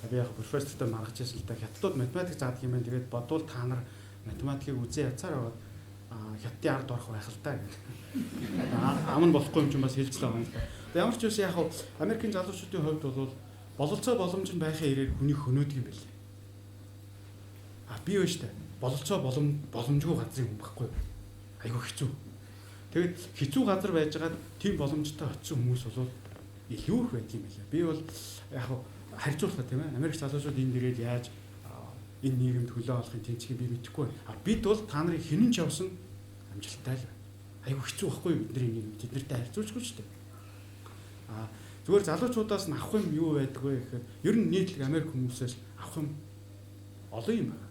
Би яг профессортой маргаж ирсэн л да. Хятадууд математик заадаг юм байна. Тэгээд бодвол та нар математикийг үзээ язаар аваад хятадын ард орох байх л та гэх. Ам нь болохгүй юм чинь бас хэлж байгаа юм л да. Ямар ч үс яг Америкийн залуучуудын хувьд бол бололцоо боломж нь байхын хэрээр хүнийг хөнөөдөг юм байна. Би юу штэ бололцоо боломжгүй газрын хүн байхгүй. Айгу хэцүү. Тэгээд хэцүү газар байжгаад тийм боломжтой очисон хүмүүс бол илүү их байдаг юм байна. Би бол яг харьцуулах тийм ээ. Америк залуучууд энэ дээрээ яаж энэ нийгэмд хөлөө олохын тэнцгийг би мэдэхгүй байна. Бид бол та нарыг хинэн ч явсан амжилттай л байна. Айгу хэцүү байхгүй бидний нийгэм тэднэртэй харьцуулахгүй шүү дээ. Зүгээр залуучуудаас нь авах юм юу байдаг вэ гэхээр ер нь нийтлэг Америк хүмүүсээс авах юм олон юм байна.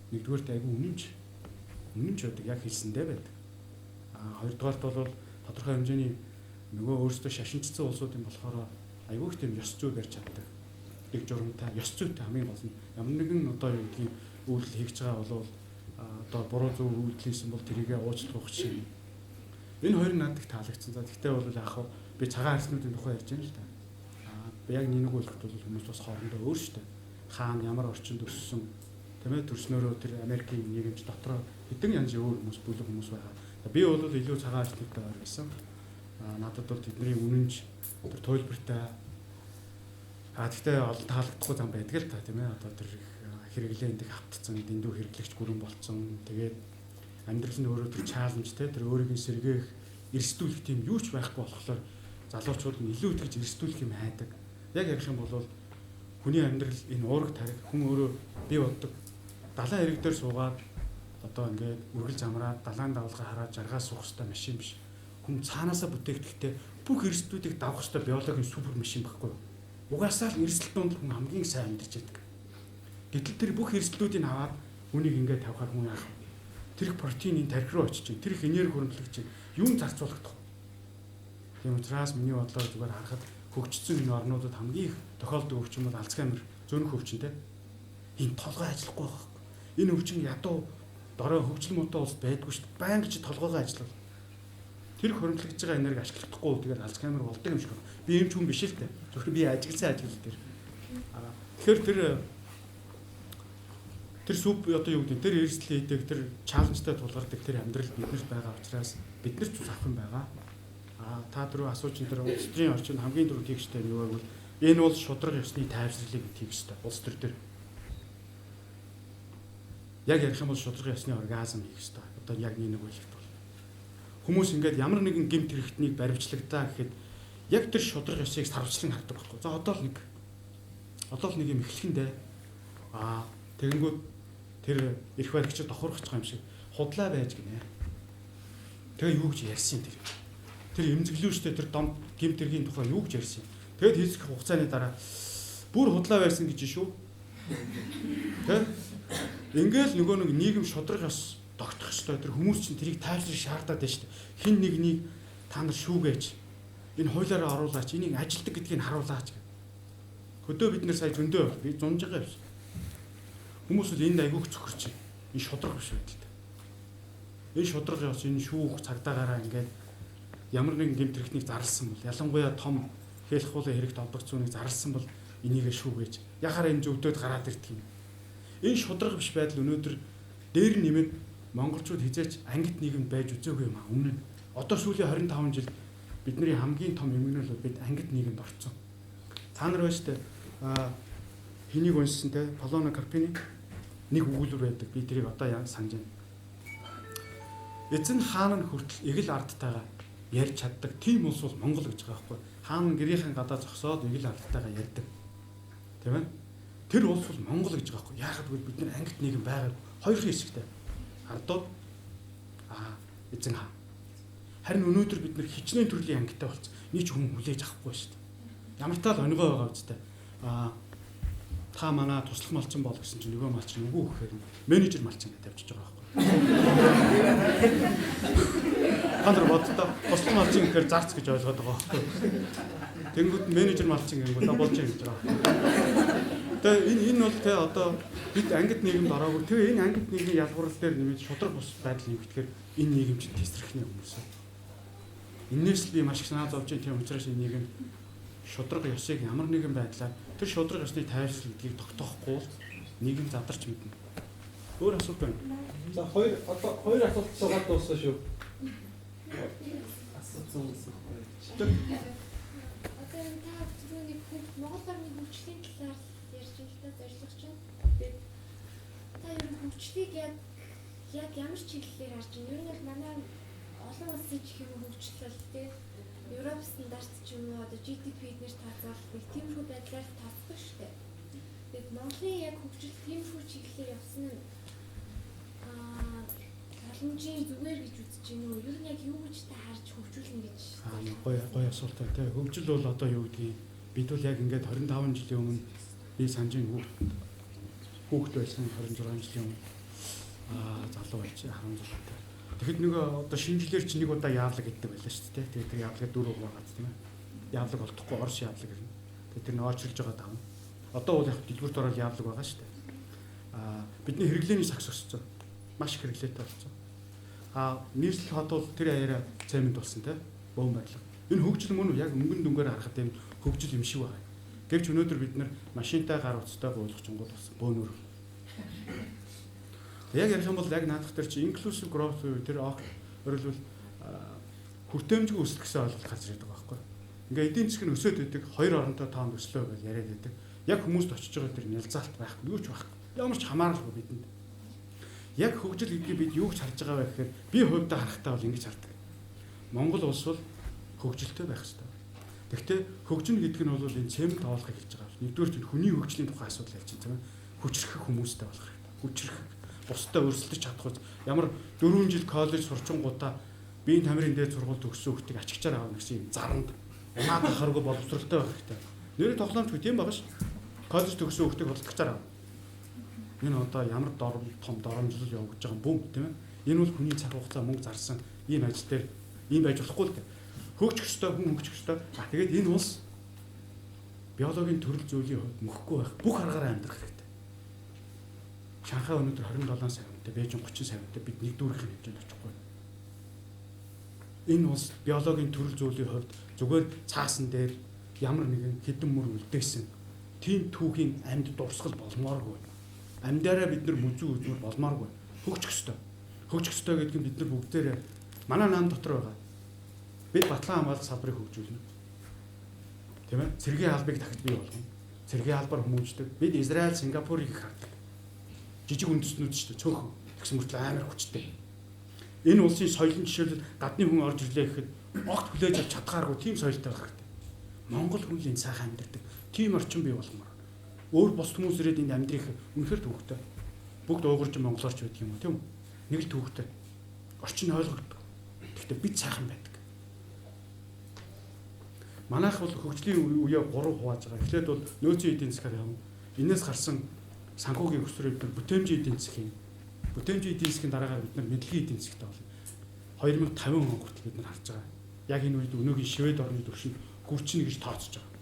Нэгдүгээрт айгу үнэнч байдаг яг хэлсэндээ байдаг. Хоёрдугаарт бол тодорхой хэмжээний нөгөө өөрсдөө шашинчсан улсууд юм болохоор айгуух тийм ёс зүй барьж чаддаг. Их журамтай, ёс зүйтэй хамгийн гол нь ямар нэгэн одоо юу гэдгийг үйлдэл хийж байгаа бол одоо буруу зөв үйлдэл хийсэн бол тэрийгэ уучлах шиг. Энэ хоёр нь надад таалагдсан. За тэгтээ бол яг би цагаан арснуудын тухай ярьж байна л да. Би яг нэг үйлдэлт бол хүмүүс бас хоорондоо өөр шүү дээ. Хаана ямар орчинд өссөн тийм ээ төрснөөрөө тэр Америкийн нийгэмч дотроо хэдэн янзын өөр хүмүүс бүлэг хүмүүс байгаа. Би бол илүү цагаан арснуудтай ойр гэсэн. Надад бол тэдний үнэнч тэр туйлбартай гэхдээ олон таалагдахгүй зам байдаг л та тийм ээ. Одоо тэр хэрэглээнд их автцсан, дэндүү хэрэглэгч гүрэн болцсон. Тэгээд амьдрал нь өөрөө тэр чаленж те тэр өөрийг сэргээх, эрсдүүлэх тийм юу ч байхгүй болохоор залуучууд нь илүү итгэж эрсдүүлэх юм хайдаг. Яг ярих юм бол хүний амьдрал энэ уураг тарих хүн өөрөө би боддог далайн хэрэг дээр суугаад одоо ингээд үргэл замраад далайн давлгаа хараад жаргаас суух хэвээр машин биш. Хүн цаанаасаа бүтээгдэхдээ бүх эрсдлүүдийг давах хэвээр биологийн супер машин байхгүй. Угаасаа л эрсдэл донд хүн хамгийн сайн амьдарч байдаг. Гэтэл тэр бүх эрсдлүүдийг аваад хүнийг ингээд тавихаар хүн яах вэ? Тэр их протеинийн тархи руу очиж чинь, тэр их энерги хөрөнгөлөг чинь юун зарцуулагдах вэ? Тийм учраас миний бодлоор зүгээр харахад хөгжсөн энэ орнуудад хамгийн их тохиолддог өвчин бол Альцгеймер, зөөнх өвчин те. Энэ толгой ажиллахгүй байх. Энэ өвчин ядуу дорой хөгжил муутай улс байдгүй шүү дээ. Байнга чи толгойгоо ажиллав. Тэр хөрөнгөлөж байгаа энерги ашиглахгүй тэгээд Альцгеймер болдог юм шиг байна. Би юм ч хүн биш л дээ. Зөвхөн би ажигласан ажил дээр. Тэгэхээр тэр сүп одоо юу гэдэг тэр эрсдэл хийдэг тэр чаленжтай тулгардаг тэр амьдрал биднэрт байгаа учраас бид нар ч ус авах юм байгаа. Та дөрөв асууж энэ улс төрийн орчинд хамгийн дөрөв тэгштэй юу байвал энэ бол шудраг ёсны тайвширлыг тэгштэй улс төр дээр. Яг ярих юм бол шудраг ёсны оргазм хийх хэрэгтэй. Одоо яг нэг үйлдэл бол. Хүмүүс ингээд ямар нэгэн гэмт хэрэгтнийг баримтлагтаа гэхэд яг тэр шудраг ёсыг сарвчлан хардаг байхгүй. За одоо л нэг юм эхлэхэндээ тэгэнгүүт тэр эрх баригчид тохирох юм шиг худлаа байж гинэ. Тэгээ юу гэж ярьсан тэр. Тэр эмзэглүүштэй тэр дом гэмт хэргийн тухай юу гэж ярьсан. Тэгэд хэсэг хугацааны дараа бүр худлаа байсан гэж шүү. Тэ? Ингээл нөгөө нэг нийгэм шудраг ёс тогтох ёстой. Тэр хүмүүс чинь тэрийг тайлбарлах шаардаад байна шүү дээ. Хин нэгнийг та нар шүүгээж энэ хуулиараа оруулаач, энийг ажилтдаг гэдгийг харуулаач гэх. Хөдөө бид нэр сая зөндөө би зунж байгаа юм. Хүмүүс л энд айгүйх цохирч байна. Энэ шудраг биш байдалтай. Энэ шудраг ёс энэ шүүх цагдаагаараа ингээд ямар нэгэн гэмт хэрэгтнийг зарласан бол ялангуяа том хэлэх хуулийн хэрэгт олдогцсоныг зарласан бол энийгээ шүүгээж яхаар энэ зөвдөд гараад ирдэг юм. Энэ шудраг биш байдал өнөөдөр дээр нэмээд монголчууд хизээч ангит нийгэмд байж үзээгүй юм аа. Өмнө нь одоо сүүлийн 25 жил бидний хамгийн том эмгэнэл бид ангит нийгэмд орцсон. Та нар байж тээ хэнийг уншсан те Полоно Карпини нэг өгүүлбэр байдаг. Би тэрийг одоо санаж байна. Эзэн хаан нь хүртэл эгэл ардтайгаа ярьж чаддаг тийм улс бол Монгол гэж байгаа байхгүй. Хаан гэрийнхэн гадаа зогсоод эгэл ардтайгаа ярьдаг. Тийм ээ? Тэр улс бол Монгол гэж байгаа байхгүй. Яагаад гэвэл бид нар ангит нийгэм байгааг хоёр хэсэгтэй. Ардууд эзэн хаан. Харин өнөөдөр бид нар хичнээн төрлийн ангиттай болсон. Нэг ч хүн хүлээж авахгүй шүү дээ. Ямар таал өнгөө байгаа үстэй. Та манай туслах малчин бол гэсэн чинь нөгөө малчин үгүй гэхээр менежер малчин гэж тавьчихж байгаа байхгүй. Та нар боддоо туслах малчин гэхээр зарц гэж ойлгоод байгаа байхгүй. Тэнгүүд менежер малчин гэнгүүт болж байгаа гэж байгаа. Тэгээ энэ бол те одоо бид ангит нийгэмд ороогүй. Тэгээ энэ ангит нийгмийн ялгуурал дээр нэмээд шудраг бус байдал юм гэхээр энэ нийгэм чинь тесрэхний хүмүүс. Иннээс л би маш их санаа зовж байгаа тийм учраас энэ нийгэм шудраг ёсыг ямар нэгэн байдлаар тэр шудраг ёсны тайвшрал гэдгийг тогтоохгүй бол нийгэм задарч мэднэ. Өөр асуулт байна. За хоёр асуулт суугаад дууссан шүү. Асуусан юм. Одоо та түрүүний Монгол барны хөгжлийн талаар ярьж байлаа зорилго чинь. Тэгээд та ер нь хөгжлийг яг ямар чиглэлээр харж байна? Ер нь бол манай олон улсын чих юм хөгжил тий Европ стандарт ч юм уу одоо GDP эднэр тооцоолох нэг тиймэрхүү байдлаар тооцдог шүү дээ. Тэгээд Монголын яг хөгжил тиймэрхүү чиглэлээр явсан нь боломжийн зүгээр гэж үзэж байна уу? Ер нь яг юу гэж та харж хөгжүүлнэ гэж. Гоё асуулт байна те. Хөгжил бол одоо юу гэдгийг бид бол яг ингээд 25 жилийн өмнө би санаж хүүхэд байсан 26 жилийн өмнө залуу байж 16 та. Тэгэхэд нөгөө одоо шинжилгээр чи нэг удаа яавлаг гэдэг байлаа шүү дээ. Тэгээд тэр яавлагаа дөрөв байгаа тийм ээ. Яавлаг олдохгүй орш яавлаг гэрнэ. Тэгээд тэр нь очилж байгаа давна. Одоо бол яг дэлгүүрт ороод яавлаг байгаа шүү дээ. Бидний хэрэглээний сакс өссөн. Маш их хэрэглээтэй болсон. Нийслэл хот бол тэр аяараа цемент болсон тийм бөөн байдлага. Энэ хөгжил мөн яг өнгөн дүнгээр харахад энэ хөгжил юм шиг байна. Гэвч өнөөдөр бид нар машинтай гар утастай гуйлгачингууд болсон. Бөөнөр. Яг ярих юм бол яг наадах тэр чи inclusive growth тэр оролбол хүртээмжгүй өсөлт гэсэн ойлголт гарч ирээд байгаа байхгүй. Ингээ эдийн засаг нь өсөд байдаг, хоёр оронтой тоон өслөө гэж яриад байдаг. Яг хүмүүст очиж байгаа тэр нялзаалт байхгүй, юу ч байхгүй. Ямар ч хамааралгүй бидэнд. Яг хөгжил гэдгийг бид юу гэж харж байгаа вэ гэхээр би хувьдаа харахтаа бол ингэж хардаг. Монгол улс бол хөгжилтэй байх хэрэгтэй. Гэхдээ хөгжинэ гэдэг нь бол энэ цемент тоолохыг хэлж байгаа. Нэгдүгээр чинь хүний хөгжлийн тухай асуудал хэлж байгаа. Хүчрэх хүмүүстэй болох хэрэгтэй. Хүчрэх, бусдаа өрсөлдөж чадах үз. Ямар 4 жил коллеж сурчингуудаа биеийн тамирын дээд сургууль төгссөн хүүхдийг ачигчаар авах гэсэн юм заранд унаад хараагүй боловсралтай байх хэрэгтэй. Нэрээ тоглоомч тийм байгаа ш. Коллеж төгссөн хүүхдийг худалдагчаар авах. Энэ одоо ямар том доромжлол явагдаж байгаа юм тийм ээ. Энэ бол хүний цаг хугацаа мөнгө зарсан ийм ажил дээр ийм байж болохгүй л дээ. Хөгжих ёстой хүн хөгжих ёстой. Тэгээд энэ улс биологийн төрөл зүйлийн хувьд мөхгүй байх. Бүх аргаараа амьдрах хэрэгтэй. Шанхай өнөөдөр 27 сая хүнтэй, Бээжин 30 сая хүнтэй бид нэгдүгээрх хэмжээнд очихгүй. Энэ улс биологийн төрөл зүйлийн хувьд зүгээр цаасан дээр ямар нэгэн хэдэн мөр үлдээсэн тийм түүхийн амьд дурсгал болмооргүй. Амьдаараа бид нар мүзүү үзмэр болмооргүй. Хөгжих ёстой. Хөгжих ёстой гэдэг нь бид нар бүгдээрээ манай наан дотор байгаа. Бид батлан хамгаалалт салбарыг хөгжүүлнэ. Тийм ээ? Цэргийн албыг дахиж бий болгоно. Цэргийн албаар хүмүүждэг. Бид Израиль, Сингапурыг хардаг. Жижиг үндэстнүүд шүү дээ. Цөөхөн. Тэгс мөртлөө амар хүчтэй. Энэ улсын соёлын жишээлбэл гадны хүн орж ирлээ гэхэд огт хүлээж авч чадхааргүй тийм соёлтой байх хэрэгтэй. Монгол хүн л энэ сайхан амьдардаг. Тийм орчин бий болгомоор. Өөр бус хүмүүс ирээд энд амьдрэх үнэхээр төвөгтэй. Бүгд уугурч монголорч байдаг юм уу тийм үү? Нэг л төвөгтэй. Орчин ойлгогддог. Гэхдээ бид сайхан байдаг. Манайх бол хөгжлийн үеэ 3 хувааж байгаа. Эхлээд бол нөөцийн эдийн засгаар явна. Энээс гарсан санхүүгийн өсвөрөөр бид бүтээмжийн эдийн засгийн дараагаар бид нар мэдлэгийн эдийн засгт болно. 2050 он хүртэл бид нар харж байгаа. Яг энэ үед өнөөгийн Швед орны түвшинд гүрчнэ гэж тооцож байгаа.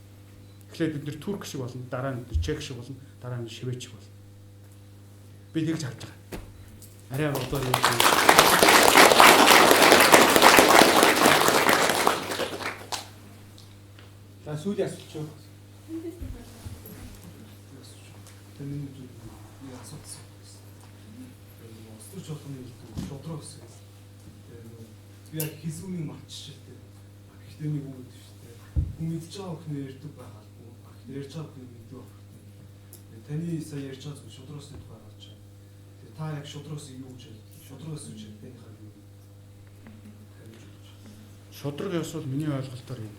Эхлээд бид нар турк шиг болно, дараа нь чех шиг болно, дараа нь швед шиг болно. Би тэгж харж байгаа. Арай бодоод юм. За сүүлийн асуулт юу? Таны нэг асуулт. Өсвөр чуулганы шудраг гэсэн. Би яг хийсвүний матчшилтэй. Гэхдээ нэг үг шүү дээ. Хүн мэдж байгаа өхнөө ярьдаг байгаалгүй. Ярьж байгаа өхнөө мэддэг байх. Таны сая ярьж байгаа зүйл шудрагсны тухай гарч байгаа. Тэгээ та яг шудрагс юу гэж хэлдэг? Шудрагс юу гэж хэлдэг? Шудраг ёсвол миний ойлголтоор юм.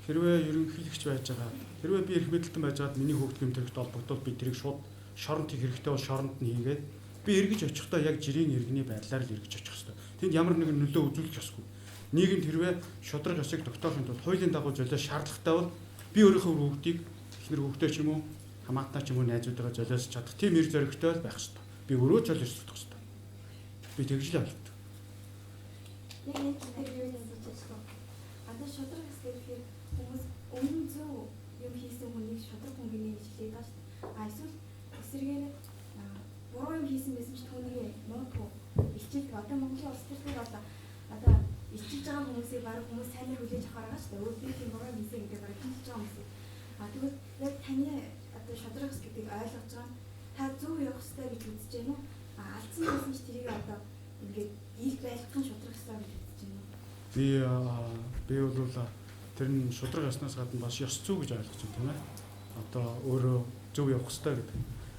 Хэрвээ ерөнхийлөгч байж байгаа, хэрвээ би эрх мэдэлтэн байж байгаад миний хөгжих гэмтэрэгт холбогдоод би тэрийг шууд шоронд хийх хэрэгтэй бол шоронд нь хийгээд би эргэж очихдоо яг жирийн иргэний байдлаар л эргэж очих хэрэгтэй. Тэнд ямар нэгэн нөлөө үзүүлэх ёсгүй. Нийгэмд хэрвээ шудраг ёсыг тогтоохын тулд хуулийн дагуу золиос шаардлагатай бол би өөрийнхөө хүүхдийг эхнэр хүүхдээ ч юм уу, хамаатнаа ч юм уу найзуудаараа золиосч чадах тийм эр зоригтой байх хэрэгтэй. Би өөрөө ч золиослох хэрэгтэй. Би тэгж л ойлголт. Яг энэ дээр юу гэж бодож байна? Одоо шудраг гэхээр хүмүүс өмнө зөв юм хийсэн хүнийг шудраг хүн гинэ гэж хэлээд байгаа шүү дээ. Эсвэл эсрэгээр буруу юм хийсэн байсан ч түүнийг муухай илчилдэг. Одоо Монголын улс төрийн одоо илчилж байгаа хүмүүсийг баруун хүмүүс сайнаар хүлээж авах байгаа шүү дээ. Өөр би тийм буруу юм хийсэн гэдэг баруун илчилж байгаа хүмүүс. Тэгвэл яг таны одоо шудраг гэдгийг ойлгож байгаа нь та зөв явах хэрэгтэй гэж үзэж байна уу? Алдсан байсан ч тэрийг одоо ингээд ил байлгах нь шудраг хэрэгтэй гэж үзэж байна уу? Би бол тэр нь шудраг яснаас гадна бас ёс зүй гэж ойлгож байна тийм ээ. Одоо өөрөө зөв явах хэрэгтэй гэдэг.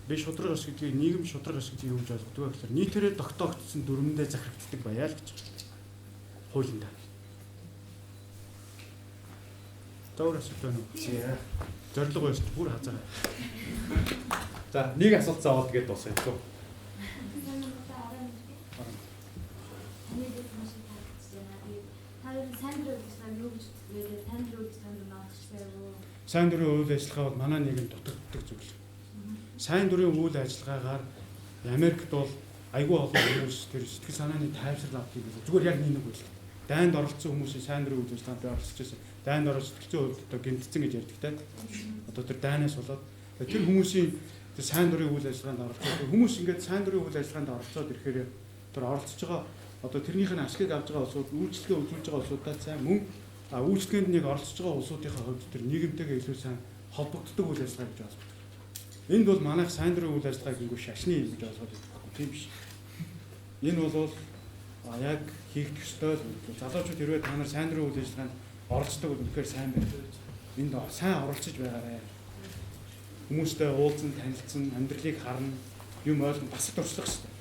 Би шудраг ёс гэдгийг нийгэм шудраг ёс гэдгийг юу гэж ойлгодог вэ гэхээр нийтээрээ тогтоогдсон дүрмэндээ захирагддаг байяа л гэж байна. Хуулиндаа. Дөөр асуулт байна уу? Зорилго байж бүр хазаа. За нэг асуулт заавал тэгээд дуусгая шүү. Сайн дурын үйл ажиллагаа бол манай нийгэмд дутагддаг зүйл. Сайн дурын үйл ажиллагаагаар Америкт бол айгүй олон хүмүүс тэр сэтгэл санааны тайвшрал авдаг гэсэн. Зүгээр яг нэг үйл. Дайнд оролцсон хүмүүсийн сайн дурын үйл ажиллагаанд оролцож байсан. Дайнд оролцож сэтгэцэн хувьд гэмтцэн гэж ярьдаг те. Одоо тэр дайнаас болоод тэр хүмүүсийн тэр сайн дурын үйл ажиллагаанд оролцоод хүмүүс ингээд сайн дурын үйл ажиллагаанд оролцоод ирэхээр тэр оролцож байгаа одоо тэрнийх нь ашгийг авж байгаа улсууд үйлчлэгээ үзүүлж байгаа улсуудаа сайн мөн үйлчлэгээнд нэг оролцож байгаа улсуудынхаа хувьд тэр нийгэмтэйгээ илүү сайн холбогддог үйл ажиллагаа гэж ойлгодог. Энд бол манайх сайн дурын үйл ажиллагаа гэнгүүт шашны юм гэж ойлгоод байдаг. Тийм биш. Энэ бол яг хийгдэх ёстой л үү. Залуучууд хэрвээ та нар сайн дурын үйл ажиллагаанд оролцдог бол үнэхээр сайн байна. Энд сайн оролцож байгаарай. Хүмүүстэй уулзсан, танилцсан, амьдралыг харна, юм ойлгон бас туршлах хэрэгтэй.